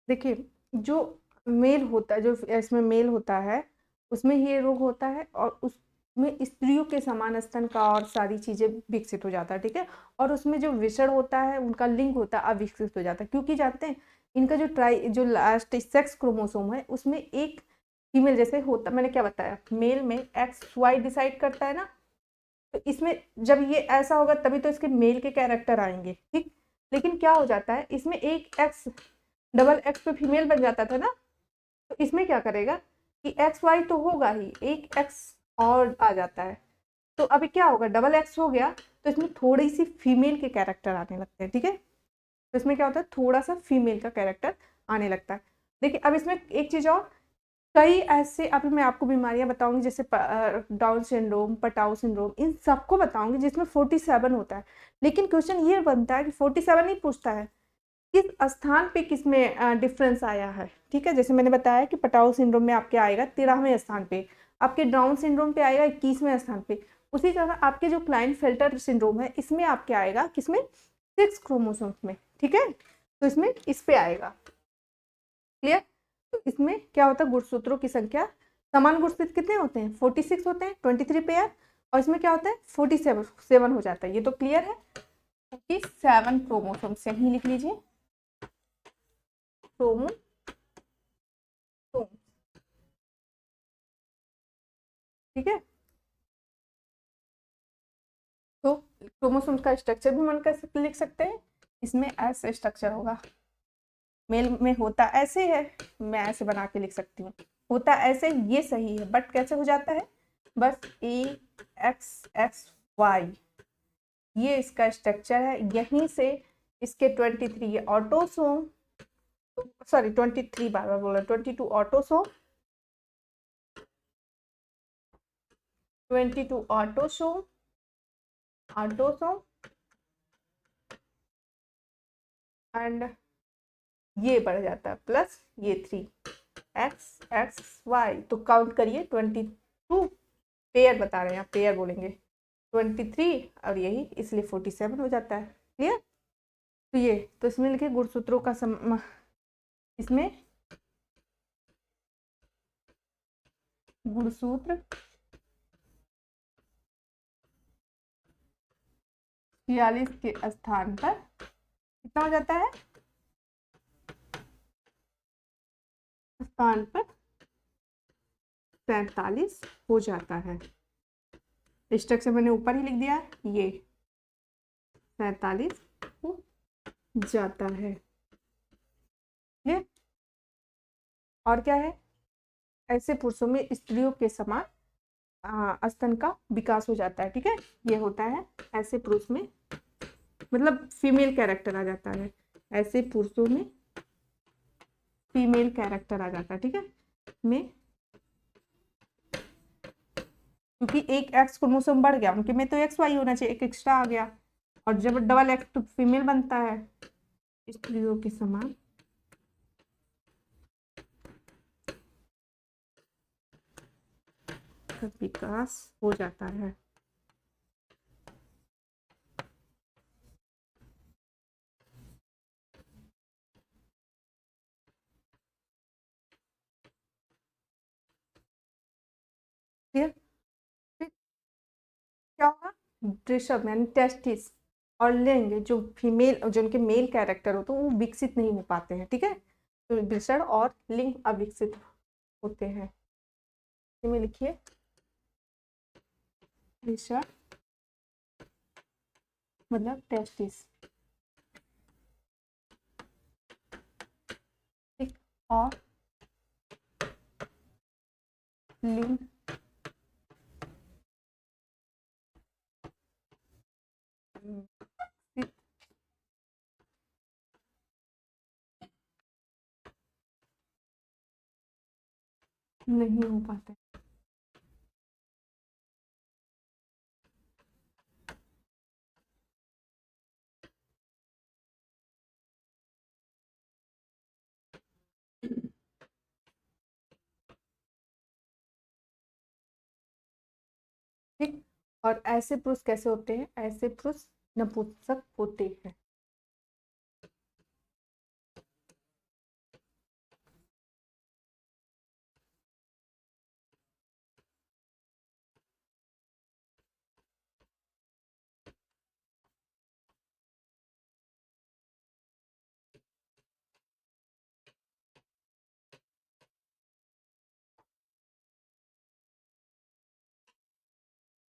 देखिए, जो मेल होता है, जो इसमें मेल होता है उसमें ये रोग होता है, और उसमें स्त्रियों के समान स्तन का और सारी चीज़ें विकसित हो जाता है। ठीक है, और उसमें जो विषण होता है, उनका लिंग होता है, अविकसित हो जाता है। क्योंकि जानते हैं इनका जो लास्ट सेक्स क्रोमोसोम है उसमें एक फीमेल जैसे होता, मैंने क्या बताया, मेल में XY डिसाइड करता है ना, तो इसमें जब ये ऐसा होगा तभी तो इसके मेल के कैरेक्टर आएंगे। ठीक, लेकिन क्या हो जाता है, इसमें एक X डबल X पे फीमेल बन जाता था ना, तो इसमें क्या करेगा कि XY तो होगा ही, एक X और आ जाता है, तो अभी क्या होगा, डबल X हो गया, तो इसमें थोड़ी सी फीमेल के कैरेक्टर आने लगते हैं। ठीक है, तो इसमें क्या होता है, थोड़ा सा फीमेल का कैरेक्टर आने लगता है। देखिए, अब इसमें एक चीज़ और, कई ऐसे अभी मैं आपको बीमारियां बताऊंगी, जैसे डाउन सिंड्रोम, पटाउ सिंड्रोम, इन सबको बताऊंगी जिसमें 47 होता है। लेकिन क्वेश्चन ये बनता है कि 47 नहीं पूछता है, किस स्थान पे किसमें डिफरेंस आया है। ठीक है, जैसे मैंने बताया कि पटाउ सिंड्रोम में आपके आएगा 13वें स्थान पे, आपके डाउन सिंड्रोम पे आएगा 21वें स्थान पे। उसी तरह आपके जो क्लाइनफेल्टर सिंड्रोम है, इसमें आपके आएगा किसमें? 6 क्रोमोसोम्स में। ठीक है, तो इसमें इस पे आएगा। क्लियर? तो इसमें क्या होता है, गुणसूत्रों की संख्या, समान गुणसूत्र कितने होते हैं? 46 होते हैं, 23 पेयर, और इसमें क्या होता है 47 हो जाता है। ये तो क्लियर है। 47 क्रोमोसोम से ही लिख लीजिए, क्रोमोसोम। ठीक है, तो क्रोमोसोम का स्ट्रक्चर भी मन कर लिख सकते हैं। इसमें ऐसे स्ट्रक्चर होगा, मेल में होता ऐसे है, मैं ऐसे बना के लिख सकती हूँ, होता ऐसे, ये सही है, बट कैसे हो जाता है, बस AXXY, ये इसका स्ट्रक्चर है। यहीं से इसके 23 ऑटोसोम, सॉरी 23 बार बार बोला, 22 ऑटोसोम, 22 ऑटोसोम एंड ये बढ़ जाता है प्लस ये 3XXY, तो काउंट करिए 22 पेयर बता रहे हैं, आप पेयर बोलेंगे, 23 और यही, इसलिए 47 हो जाता है। क्लियर? तो ये तो इसमें लिखे गुणसूत्रों का इसमें गुणसूत्र 46 के स्थान पर कितना हो जाता है, स्थान पर 47 हो जाता है। स्ट्रक्चर मैंने ऊपर ही लिख दिया है, ये 47 हो जाता है। क्लियर? और क्या है, ऐसे पुरुषों में स्त्रियों के समान स्तन का विकास हो जाता है। ठीक है, ये होता है ऐसे पुरुष में, मतलब फीमेल कैरेक्टर आ जाता है, ऐसे पुरुषों में फीमेल कैरेक्टर आ जाता है। ठीक है, में क्योंकि एक एक्स क्रोमोसोम बढ़ गया, उनके में तो एक्स वाई होना चाहिए, एक एक्स्ट्रा आ गया, और जब डबल एक्स तो फीमेल बनता है, स्त्रियों के समान विकास हो जाता है। क्लियर? क्या होगा, वृषभ यानी टेस्टिस और लिंग जो फीमेल, जो उनके मेल कैरेक्टर हो तो वो विकसित नहीं हो पाते हैं। ठीक है, तो वृषण और लिंग अविकसित होते हैं। इसमें लिखिए वृषण मतलब टेस्टिस, ठीक, और लिंग नहीं हो पाते। ठीक, और ऐसे पुरुष कैसे होते हैं, ऐसे पुरुष नपुंसक होते हैं।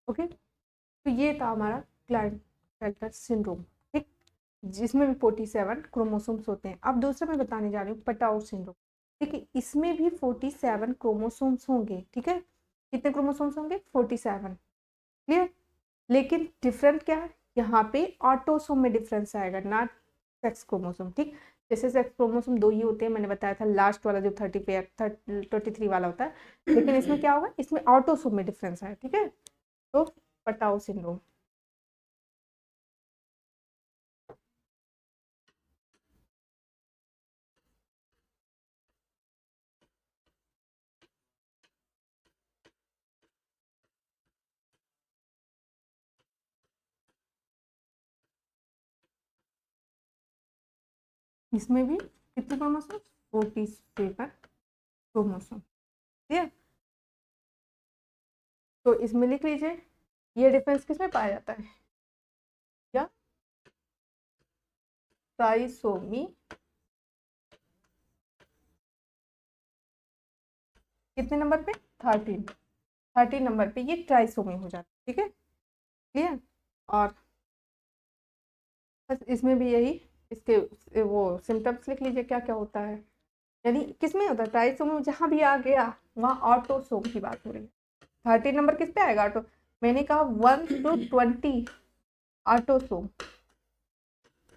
ओके, तो ये था हमारा क्लाइंट सिंड्रोम। ठीक, जिसमें भी 47 क्रोमोसोम्स होते हैं। अब दूसरा मैं बताने जा रही हूँ पटाउ सिंड्रोम। ठीक है, इसमें भी 47 क्रोमोसोम्स होंगे। ठीक है, कितने क्रोमोसोम्स होंगे, 47। क्लियर? लेकिन डिफरेंट क्या है, यहाँ पे ऑटोसोम में डिफरेंस आएगा, नॉट सेक्स क्रोमोसोम। ठीक, जैसे सेक्स क्रोमोसोम 2 ही होते हैं, मैंने बताया था, लास्ट वाला जो 23 वाला होता है, लेकिन इसमें क्या होगा, इसमें ऑटोसोम में डिफरेंस है। ठीक है, तो पटाउ सिंड्रोम। इसमें भी कितने क्रोमोसोम, 47 क्रोमोसोम। ठीक है, तो इसमें लिख लीजिए ये डिफरेंस किसमें पाया जाता है, या ट्राइसोमी कितने नंबर पे, 13 नंबर पे ये ट्राइसोमी हो जाता है। ठीक है, क्लियर? और बस इसमें भी यही, इसके वो सिम्टम्स लिख लीजिए क्या क्या होता है, यानी किसमें होता है, ट्राइसोमी जहाँ भी आ गया वहाँ ऑटोसोम की बात हो रही है। 13 नंबर किस पे आएगा, ऑटो, मैंने कहा 1 to 20 ऑटोसोम,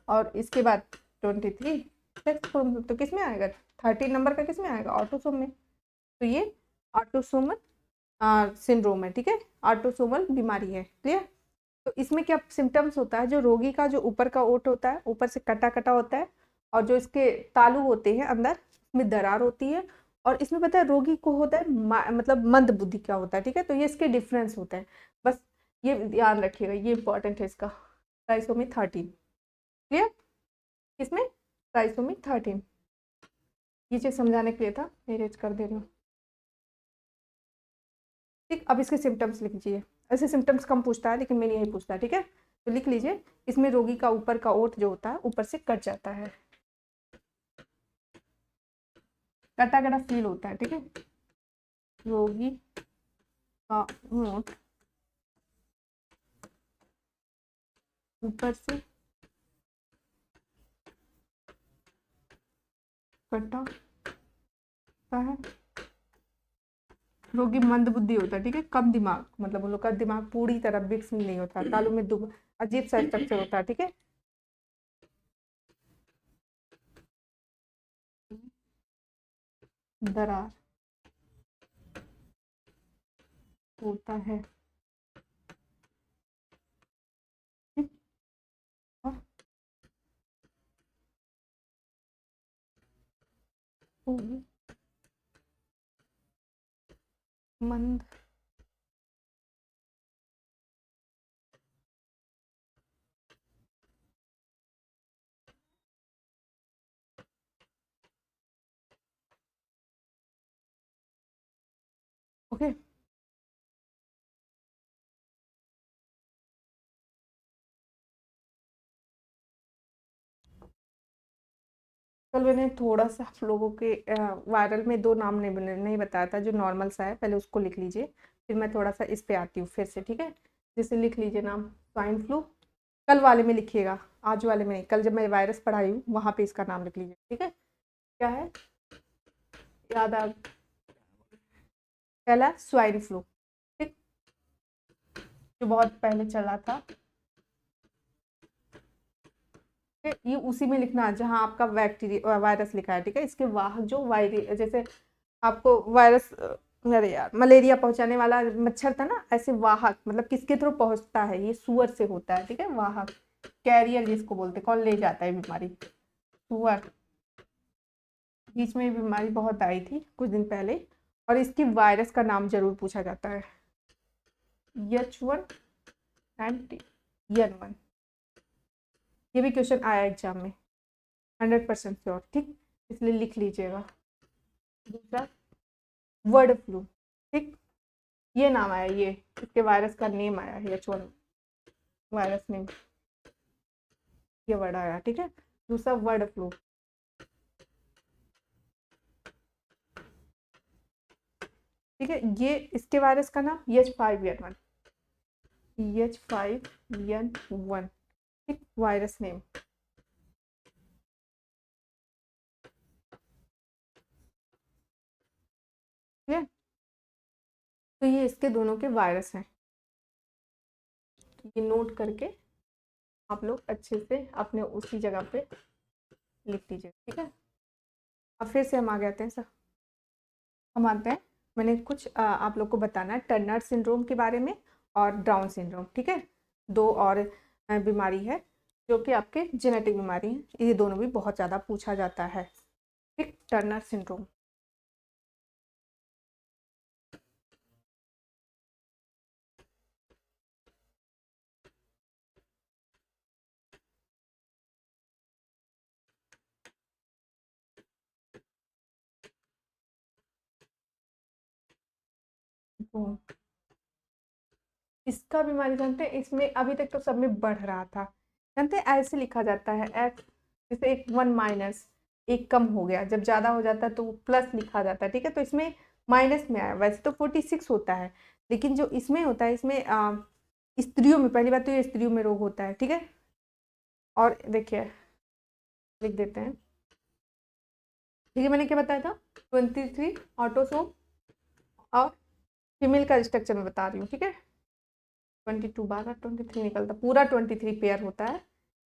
और इसके बाद 23 सेक्स क्रोमोसोम, तो किस में आएगा, 13 नंबर का किस में आएगा, ऑटोसोम में। तो ये ऑटोसोमल सिंड्रोम है। ठीक है, ऑटोसोमल बीमारी है। क्लियर? तो इसमें क्या सिम्टम्स होता है, जो रोगी का जो ऊपर का ओट होता है, ऊपर से कटा कटा होता है, और जो इसके तालू होते हैं अंदर में दरार होती है, और इसमें पता है रोगी को होता है मतलब मंद बुद्धि का होता है। ठीक है, तो ये इसके डिफरेंस होते हैं, बस ये ध्यान रखिएगा, ये इंपॉर्टेंट है इसका। ट्राइसोमी 13। क्लियर? इसमें ट्राइसोमी 13, ये चीज समझाने के लिए था, इरेज कर दे रही हूँ। ठीक, अब इसके सिम्टम्स लिख लीजिए। ऐसे सिम्टम्स कम पूछता है, लेकिन मैंने यही पूछता है। ठीक है, तो लिख लीजिए, इसमें रोगी का ऊपर का ओठ जो होता है ऊपर से कट जाता है, कटा कटा फील होता है। ठीक है, रोगी का ओठ ऊपर से कटा है, रोगी मंद बुद्धि होता है, ठीक है, कम दिमाग, मतलब उन लोग का दिमाग पूरी तरह विकसित नहीं होता, तालु में अजीब सा स्ट्रक्चर होता है, ठीक है। दरार होता है, मंद ओके। कल मैंने थोड़ा सा आप लोगों के वायरल में 2 नाम नहीं बताया था, जो नॉर्मल सा है, पहले उसको लिख लीजिए, फिर मैं थोड़ा सा इस पे आती हूँ फिर से, ठीक है। जैसे लिख लीजिए नाम स्वाइन फ्लू, कल वाले में लिखिएगा, आज वाले में नहीं, कल जब मैं वायरस पढ़ाई हूँ वहाँ पे इसका नाम लिख लीजिए, ठीक है। क्या है, याद आ, पहला स्वाइन फ्लू, ठीक, जो बहुत पहले चला था, ये उसी में लिखना जहाँ आपका बैक्टीरिया वायरस लिखा है, ठीक है। इसके वाहक जो वायरस, जैसे आपको वायरस, अरे यार, मलेरिया पहुंचाने वाला मच्छर था ना, ऐसे वाहक मतलब किसके थ्रू पहुंचता है, ये सुअर से होता है, ठीक है। वाहक, कैरियर जिसको बोलते, कौन ले जाता है बीमारी, सुअर। बीच में बीमारी बहुत आई थी कुछ दिन पहले, और इसकी वायरस का नाम जरूर पूछा जाता है, H1 एंड N1, ये भी क्वेश्चन आया एग्जाम में 100% श्योर, ठीक, इसलिए लिख लीजिएगा। दूसरा वर्ड फ्लू, ठीक, ये नाम आया, ये इसके वायरस का नेम आया है, H1 वायरस नेम, ये वर्ड आया, ठीक है। दूसरा वर्ड फ्लू, ठीक है, ये इसके वायरस का नाम H5N1, H5N1, ठीक, वायरस नेम, ठीक है। तो ये इसके दोनों के वायरस हैं, ये नोट करके आप लोग अच्छे से अपने उसी जगह पे लिख लीजिए, ठीक है। अब फिर से हम आ जाते हैं सर, हम आते हैं, मैंने कुछ आप लोग को बताना है टर्नर सिंड्रोम के बारे में और डाउन सिंड्रोम, ठीक है। 2 और बीमारी है जो कि आपके जेनेटिक बीमारी है, ये दोनों भी बहुत ज़्यादा पूछा जाता है, ठीक। टर्नर सिंड्रोम, इसका बीमारी जानते हैं, इसमें अभी तक तो सब में बढ़ रहा था, जानते हैं, ऐसे लिखा जाता है एक्स, जैसे एक 1 माइनस, एक कम हो गया, जब ज़्यादा हो जाता है तो प्लस लिखा जाता है, ठीक है। तो इसमें माइनस में आया, वैसे तो 46 होता है, लेकिन जो इसमें होता है, इसमें स्त्रियों में, पहली बात तो ये स्त्रियों में रोग होता है, ठीक है। और देखिए लिख देते हैं, ठीक है, मैंने क्या बताया था, 23 ऑटोसोम, और फीमेल का स्ट्रक्चर में बता रही हूँ, ठीक है। 22 बार 23 निकलता, पूरा 23 पेयर होता है,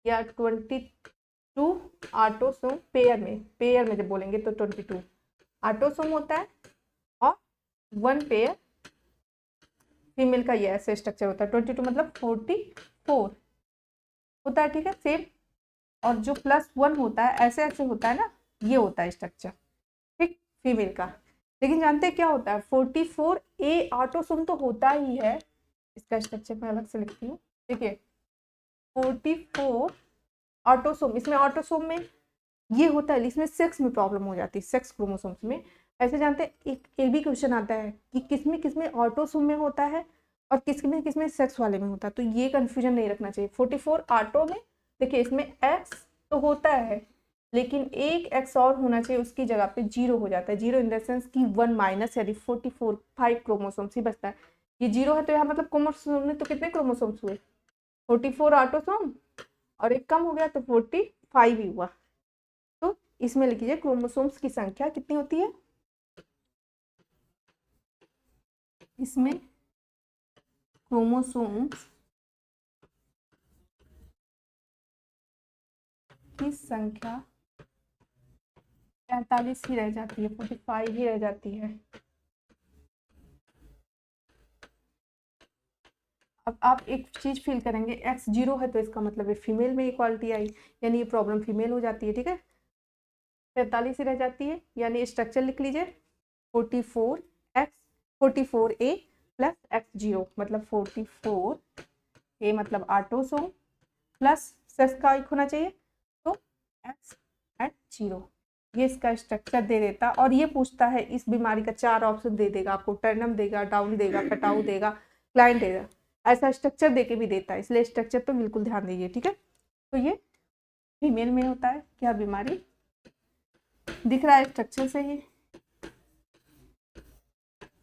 या 22 ऑटोसोम पेयर में जब बोलेंगे तो 22 ऑटोसोम होता है, और 1 पेयर फीमेल का ये ऐसे स्ट्रक्चर होता है, 22 मतलब 44 होता है, ठीक है, सेम। और जो +1 होता है, ऐसे ऐसे होता है ना, ये होता है स्ट्रक्चर, ठीक, फीमेल का। लेकिन जानते हैं क्या होता है, 44A ऑटोसोम तो होता ही है, इसका स्ट्रक्चर मैं अलग से लिखती हूँ, देखिए 44 ऑटोसोम, इसमें ऑटोसोम में ये होता है, इसमें सेक्स में प्रॉब्लम हो जाती है, सेक्स क्रोमोसोम्स में। ऐसे जानते हैं, एक भी क्वेश्चन आता है कि किसमें ऑटोसोम में होता है और किसमें सेक्स वाले में होता है, तो ये कंफ्यूजन नहीं रखना चाहिए। 44 ऑटो में देखिए, इसमें एक्स तो होता है, लेकिन एक एक्स और होना चाहिए, उसकी जगह पे 0 हो जाता है, 0 इन द सेंस कि 1 माइनस, यानी 44 5 क्रोमोसोम्स ही बचता है, ये 0 है, तो यहाँ मतलब क्रोमोसोम में तो कितने क्रोमोसोम्स हुए, 44 ऑटोसोम और एक कम हो गया तो 45 ही हुआ। तो इसमें लिख लीजिए क्रोमोसोम्स की संख्या कितनी होती है, इसमें क्रोमोसोम्स की संख्या 45 ही रह जाती है, 45 ही रह जाती है। अब आप एक चीज फील करेंगे, एक्स 0 है तो इसका मतलब है फीमेल में इक्वालिटी आई, यानी ये प्रॉब्लम फीमेल हो जाती है, ठीक है। 45 ही रह जाती है, यानी स्ट्रक्चर लिख लीजिए 44A प्लस X0 मतलब 44A मतलब ऑटोसोम प्लस सेक्स का एक होना चाहिए तो X0, ये इसका स्ट्रक्चर दे देता। और ये पूछता है इस बीमारी का 4 ऑप्शन दे देगा आपको, टर्नम देगा, डाउन देगा, कटाऊ देगा, क्लाइंट देगा, ऐसा स्ट्रक्चर दे के भी देता है, इसलिए स्ट्रक्चर पे बिल्कुल ध्यान दीजिए, ठीक है। तो ये फीमेल में होता है, क्या बीमारी दिख रहा है स्ट्रक्चर से ही,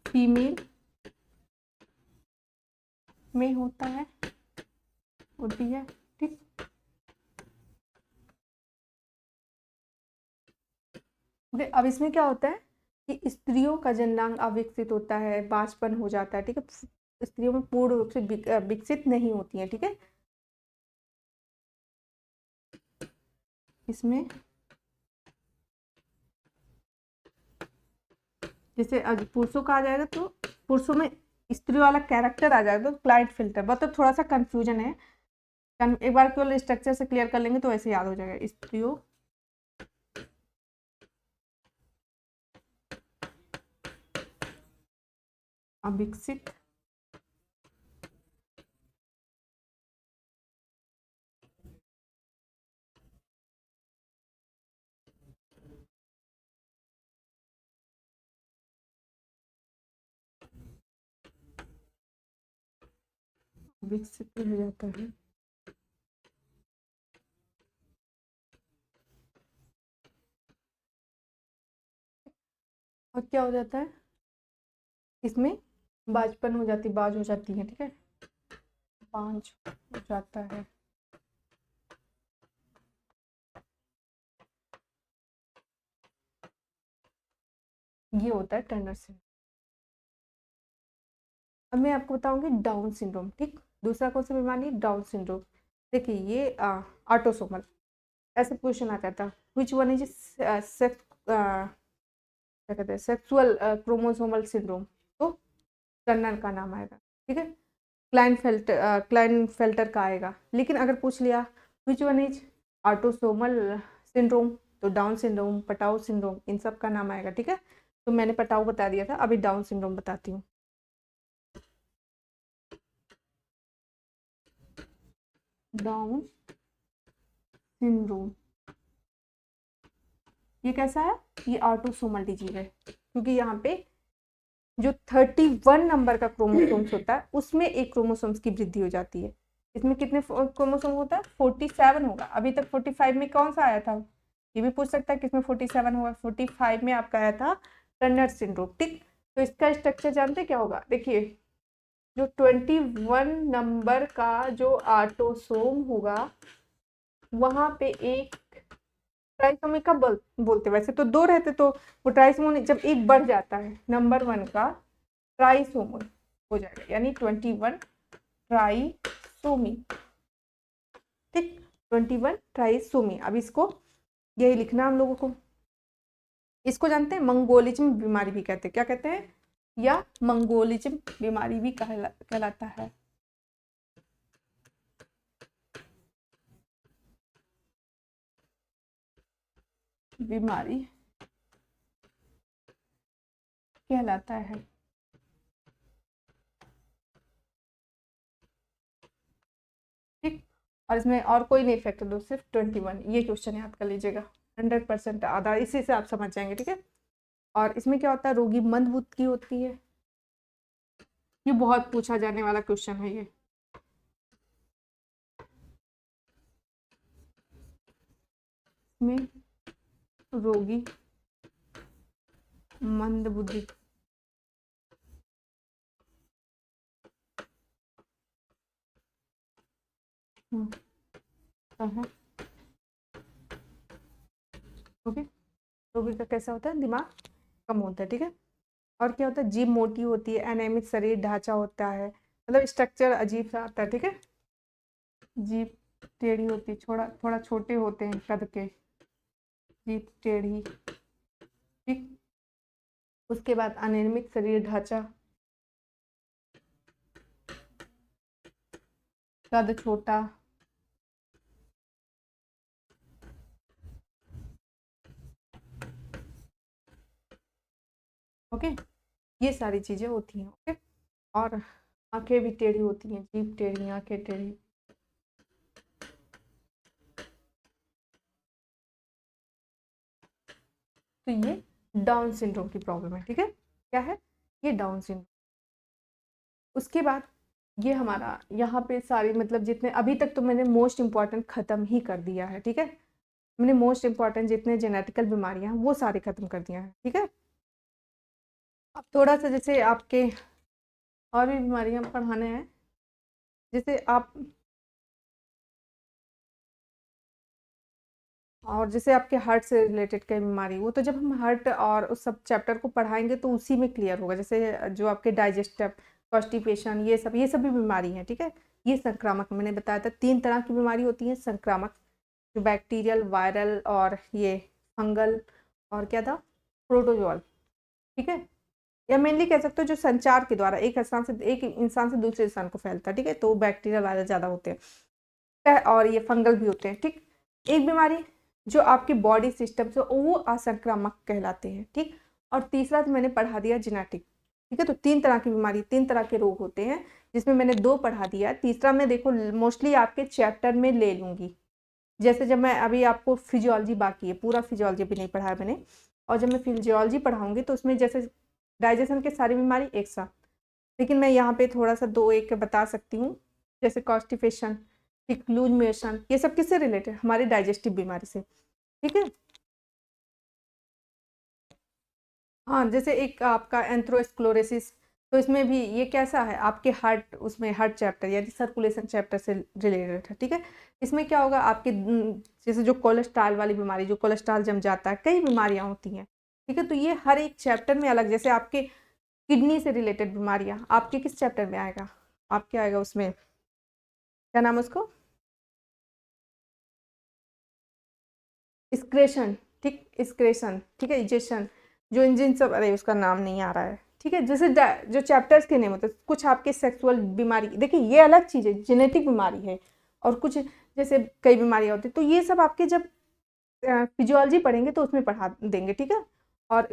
फीमेल में होता है, होती है, ठीक। अब इसमें क्या होता है कि स्त्रियों का जननांग अविकसित होता है, बांझपन हो जाता है, ठीक है, स्त्रियों में पूर्ण रूप से विकसित नहीं होती है, ठीक है। इसमें जैसे पुरुषों का आ जाएगा तो पुरुषों में स्त्री वाला कैरेक्टर आ जाएगा तो क्लाइंट फिल्टर, मतलब थोड़ा सा कंफ्यूजन है, एक बार केवल स्ट्रक्चर से क्लियर कर लेंगे तो ऐसे याद हो जाएगा। स्त्रियों अविकसित विकसित हो जाता है, और क्या हो जाता है इसमें बांझपन हो जाती, बाज हो जाती है, ठीक है, बांझ हो जाता है। ये होता है टर्नर सिंड्रोम। अब मैं आपको बताऊंगी डाउन सिंड्रोम, ठीक। दूसरा कौन सा बीमारी, डाउन सिंड्रोम। देखिए ये ऑटोसोमल, ऐसे क्वेश्चन आ जाता है विच वन इज सेक्स, क्या कहते हैं, सेक्सुअल क्रोमोसोमल सिंड्रोम, तो टर्नर का नाम आएगा, ठीक है। क्लाइनफेल्टर का आएगा। लेकिन अगर पूछ लिया which one is autosomal syndrome, तो डाउन सिंड्रोम, पटाउ सिंड्रोम, इन सब का नाम आएगा, ठीक है। तो मैंने पटाउ बता दिया था, अभी डाउन सिंड्रोम बताती हूँ। डाउन सिंड्रोम ये कैसा है, ये ऑटोसोमल डिजीज है, क्योंकि यहाँ पे जो 31 नंबर का क्रोमोसोम्स होता है उसमें एक क्रोमोसोम्स की वृद्धि हो जाती है। इसमें कितने क्रोमोसोम होता है, 47 होगा। अभी तक 45 में कौन सा आया था, ये भी पूछ सकता है किसमें 47 होगा। 45 में आपका आया था टर्नर सिंड्रोम, ठीक। तो इसका स्ट्रक्चर जानते क्या होगा, देखिए जो 21 नंबर का जो ऑटोसोम होगा वहां पे एक ट्राइसोमी का बोलते, वैसे तो 2 रहते, तो वो ट्राइसोमी जब एक बढ़ जाता है नंबर 1 का ट्राइसोमी हो जाएगा, यानी 21 ट्राइसोमी, ठीक, 21 ट्राइसोमी। अब इसको यही लिखना हम लोगों को। इसको जानते हैं मंगोलिज्म बीमारी भी कहते हैं, क्या कहते हैं, या मंगोलिज्म बीमारी भी कहलाता है। बीमारी कहलाता है, ठीक। और इसमें और कोई नहीं फैक्टर दो, सिर्फ 21, ये क्वेश्चन याद कर लीजिएगा, 100% आधा, इसी से आप समझ जाएंगे, ठीक है। और इसमें क्या होता है, रोगी मंदबुद्धि की होती है, ये बहुत पूछा जाने वाला क्वेश्चन है ये। में रोगी मंदबुद्धि ओके, रोगी का कैसा होता है, दिमाग कम होता है, ठीक है। और क्या होता है, जीभ मोटी होती है, एनेमिक शरीर ढांचा होता है, मतलब स्ट्रक्चर अजीब सा आता है, ठीक है। जीभ टेढ़ी होती है, थोड़ा थोड़ा छोटे होते हैं कद के, जीभ टेढ़ी, ठीक। उसके बाद अनियमित शरीर ढांचा, कद छोटा, ओके, ये सारी चीजें होती हैं, ओके। और आंखें भी टेढ़ी होती हैं, जीभ टेढ़ी, आंखें टेढ़ी। तो ये डाउन सिंड्रोम की प्रॉब्लम है, ठीक है। क्या है ये, डाउन सिंड्रोम। उसके बाद ये हमारा यहाँ पे सारी, मतलब जितने अभी तक तो मैंने मोस्ट इम्पॉर्टेंट खत्म ही कर दिया है, ठीक है। मैंने मोस्ट इम्पॉर्टेंट जितने जेनेटिकल बीमारियां हैं वो सारे खत्म कर दिया है, ठीक है। अब थोड़ा सा जैसे आपके और भी बीमारियां पढ़ाने हैं, जैसे आप, और जैसे आपके हार्ट से रिलेटेड कई बीमारी, वो तो जब हम हार्ट और उस सब चैप्टर को पढ़ाएंगे तो उसी में क्लियर होगा। जैसे जो आपके डाइजेस्टिव, कॉन्स्टिपेशन, ये सब भी बीमारी है, ठीक है। ये संक्रामक, मैंने बताया था 3 तरह की बीमारी होती है संक्रामक, जो बैक्टीरियल, वायरल और ये फंगल, और क्या था, प्रोटोजोअल, ठीक है। या मेनली कह सकते हो जो संचार के द्वारा एक इंसान से दूसरे इंसान को फैलता है, ठीक है। तो बैक्टीरियल, वायरल ज़्यादा होते हैं, और ये फंगल भी होते हैं, ठीक। एक बीमारी जो आपके बॉडी सिस्टम से, वो असंक्रामक कहलाते हैं, ठीक। और तीसरा तो मैंने पढ़ा दिया जेनेटिक, ठीक है। तो 3 तरह की बीमारी, 3 तरह के रोग होते हैं, जिसमें मैंने 2 पढ़ा दिया है। तीसरा मैं देखो मोस्टली आपके चैप्टर में ले लूँगी, जैसे जब मैं, अभी आपको फिजियोलॉजी बाकी है, पूरा फिजियोलॉजी भी नहीं पढ़ाया मैंने, और जब मैं फिजियोलॉजी पढ़ाऊँगी तो उसमें जैसे डाइजेशन की सारी बीमारी एक साथ, लेकिन मैं यहाँ पे थोड़ा सा 2-1 बता सकती हूँ, जैसे कॉन्स्टिपेशन, ठीक, लूज मोशन, ये सब किससे रिलेटेड, हमारी डाइजेस्टिव बीमारी से, ठीक है। हाँ, जैसे एक आपका एंथ्रोस्क्लेरोसिस, तो इसमें भी ये कैसा है, आपके हार्ट, उसमें हार्ट चैप्टर यानी सर्कुलेशन चैप्टर से रिलेटेड है, ठीक है। इसमें क्या होगा, आपके जैसे जो कोलेस्ट्रॉल वाली बीमारी, जो कोलेस्ट्रॉल जम जाता है, कई बीमारियां होती हैं, ठीक है। तो ये हर एक चैप्टर में अलग, जैसे आपके किडनी से रिलेटेड बीमारियां आपके किस चैप्टर में आएगा, आपके आएगा उसमें, क्या नाम है उसको, एक्सक्रेशन, ठीक, एक्सक्रेशन, ठीक है, इजेशन, जो इंजिन सब, अरे उसका नाम नहीं आ रहा है, ठीक है। जैसे जो चैप्टर्स के नेम होते हैं, कुछ आपके सेक्सुअल बीमारी, देखिए ये अलग चीज़ है, जेनेटिक बीमारी है, और कुछ जैसे कई बीमारियां होती हैं, तो ये सब आपके जब फिजियोलॉजी पढ़ेंगे तो उसमें पढ़ा देंगे, ठीक है। और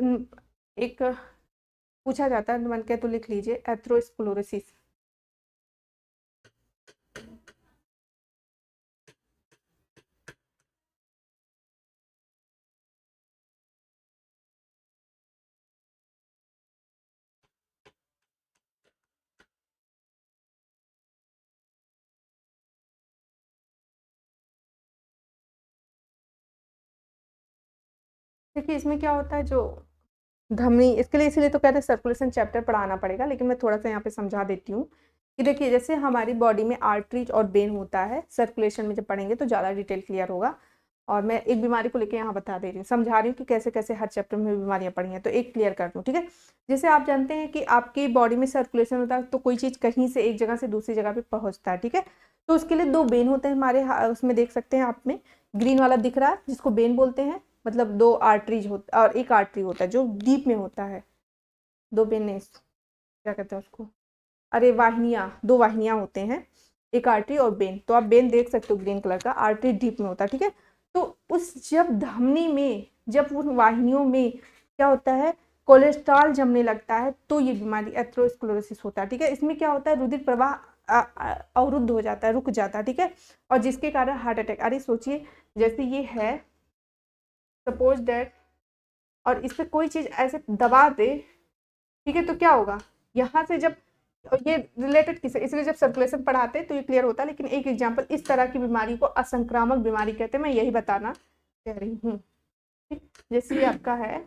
एक पूछा जाता है, मन के तो लिख लीजिए, एथ्रोस्क्लेरोसिस, देखिए इसमें क्या होता है, जो धमनी, इसके लिए इसीलिए तो कहते हैं सर्कुलेशन चैप्टर पढ़ाना पड़ेगा, लेकिन मैं थोड़ा सा यहाँ पे समझा देती हूँ कि देखिए जैसे हमारी बॉडी में आर्टरीज और वेन होता है, सर्कुलेशन में जब पढ़ेंगे तो ज़्यादा डिटेल क्लियर होगा। और मैं एक बीमारी को लेकर यहाँ बता दे रही हूँ, समझा रही हूँ कि कैसे कैसे हर चैप्टर में बीमारियाँ पढ़ी हैं, तो एक क्लियर कर दूँ, ठीक है। जैसे आप जानते हैं कि आपकी बॉडी में सर्कुलेशन होता है, तो कोई चीज़ कहीं से एक जगह से दूसरी जगह पे पहुँचता है, ठीक है। तो उसके लिए 2 वेन होते हैं हमारे, उसमें देख सकते हैं आप में ग्रीन वाला दिख रहा है, जिसको वेन बोलते हैं, मतलब 2 आर्टरीज होता और एक आर्टरी होता है जो डीप में होता है, 2 वेन, क्या कहते हैं उसको, अरे वाहिनियाँ, 2 वाहिनियाँ होते हैं, एक आर्टरी और वेन, तो आप वेन देख सकते हो ग्रीन कलर का, आर्टरी डीप में होता है, ठीक है। तो उस जब धमनी में, जब उन वाहिनियों में क्या होता है, कोलेस्ट्रॉल जमने लगता है, तो ये बीमारी एथ्रोस्क्लेरोसिस होता है, ठीक है। इसमें क्या होता है, रुधिर प्रवाह अवरुद्ध हो जाता है, रुक जाता है, ठीक है, और जिसके कारण हार्ट अटैक, अरे सोचिए जैसे ये है, सपोज दैट, और इस पर कोई चीज़ ऐसे दबा दे, ठीक है, तो क्या होगा, यहाँ से जब, ये रिलेटेड किसे, इसलिए जब सर्कुलेशन पढ़ाते हैं तो ये क्लियर होता है, लेकिन एक एग्जांपल, इस तरह की बीमारी को असंक्रामक बीमारी कहते हैं, मैं यही बताना कह रही हूँ, ठीक। जैसे ये आपका है,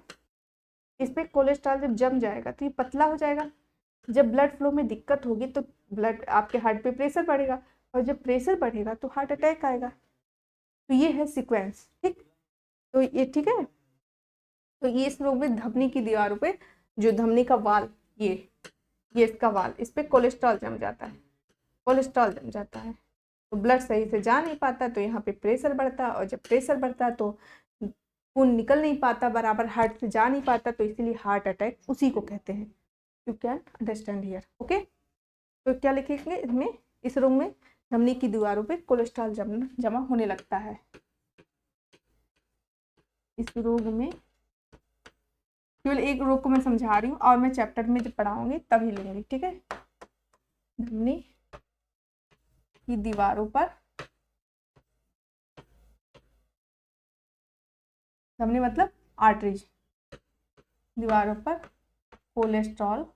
इस पर कोलेस्ट्रॉल जब जम जाएगा तो ये पतला हो जाएगा, जब ब्लड फ्लो में दिक्कत होगी तो ब्लड, आपके हार्ट पे प्रेशर पड़ेगा, और जब प्रेशर बढ़ेगा तो हार्ट अटैक आएगा। तो ये है सीक्वेंस, ठीक। तो ये ठीक है। तो ये इस रोग में धमनी की दीवारों पे, जो धमनी का वाल, ये इसका वाल, इस पे कोलेस्ट्रॉल जम जाता है, कोलेस्ट्रॉल जम जाता है। तो ब्लड सही से जा नहीं पाता, तो यहाँ पे प्रेशर बढ़ता है, और जब प्रेशर बढ़ता है तो खून निकल नहीं पाता बराबर, हार्ट से जा नहीं पाता, तो इसीलिए हार्ट अटैक उसी को कहते हैं। You can understand here, okay. तो क्या लिखेंगे इसमें, इस रोग में धमनी की दीवारों पे कोलेस्ट्रॉल जमा होने लगता है। इस रोग में केवल एक रोग को मैं समझा रही हूँ, और मैं चैप्टर में जब पढ़ाऊंगी तभी लूंगी, ठीक है। धमनी की दीवारों पर, धमनी मतलब आर्टरीज, दीवारों पर cholesterol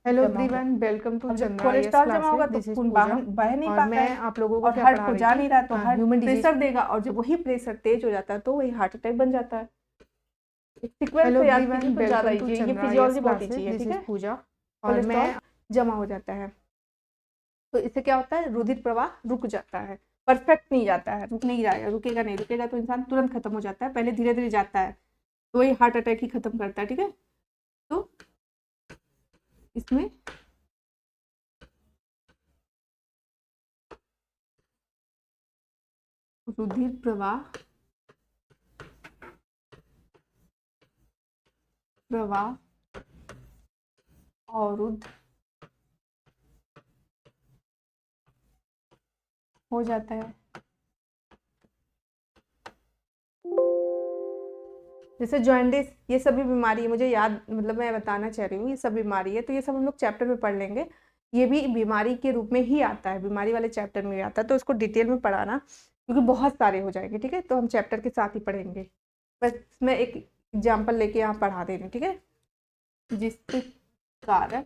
hello everyone, welcome to Chandra.
Cholesterol जमा होगा तो खून बह नहीं पाता,
मैं आप लोगों को
और
क्या
हार्ट
पढ़ा
को
रही
जा
थी?
नहीं रहा, तो हार्ट
ह्यूमन डिजीज।
प्रेशर देगा, और जब वही प्रेशर तेज हो जाता है तो वही हार्ट अटैक बन जाता है। सीक्वेंस
हेलो
से याद
एवरीवन,
कीजिए तो ज्यादा
वेलकम टू
इजी है, ये
चंद्रा
फिजियोलॉजी बहुत
क्लासेस।
इजी है,
दिस
ठीक
इज
है।
पूजा और
कोलेस्ट्रॉल
मैं
जमा हो जाता है, तो इससे क्या होता है, रुधिर प्रवाह रुक जाता है, परफेक्ट नहीं जाता है, रुक नहीं जाएगा, रुकेगा नहीं, रुकेगा तो इंसान तुरंत खत्म हो जाता है, पहले धीरे धीरे जाता है, तो वही हार्ट अटैक ही खत्म करता है, ठीक है। तो इसमें रुधिर प्रवाह अवरुद्ध हो जाता है। जैसे जॉइंडिस, ये सभी बीमारी है, मुझे याद, मतलब मैं बताना चाह रही हूँ, ये सब बीमारी है, तो ये सब हम लोग चैप्टर में पढ़ लेंगे। ये भी बीमारी के रूप में ही आता है, बीमारी वाले चैप्टर में आता है, तो इसको डिटेल में पढ़ाना, क्योंकि बहुत सारे हो जाएंगे, ठीक है। तो हम चैप्टर के साथ ही पढ़ेंगे, बस मैं एक एग्जाम्पल लेके यहाँ पढ़ा दे रही हूँ, ठीक है। जिसके कारण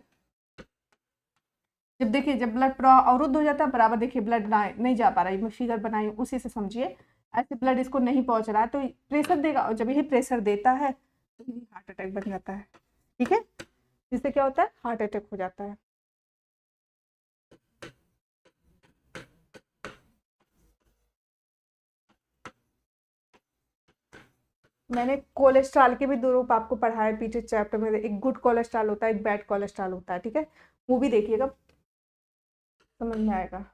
जब देखिए, जब ब्लड प्रवाह अवरुद्ध हो जाता है बराबर, देखिए ब्लड नहीं जा पा रहा है, मैं फिगर बनाई हूँ उसी से समझिए, ऐसे ब्लड इसको नहीं पहुंच रहा है तो प्रेशर देगा, और जब यही प्रेशर देता है तो यही हार्ट अटैक बन जाता है, ठीक है। जिससे क्या होता है, हार्ट अटैक हो जाता है। मैंने कोलेस्ट्रॉल के भी दो रूप आपको पढ़ाए पीछे चैप्टर में, एक गुड कोलेस्ट्रॉल होता है, एक बैड कोलेस्ट्रॉल होता है, ठीक है। वो भी देखिएगा, समझ में आएगा।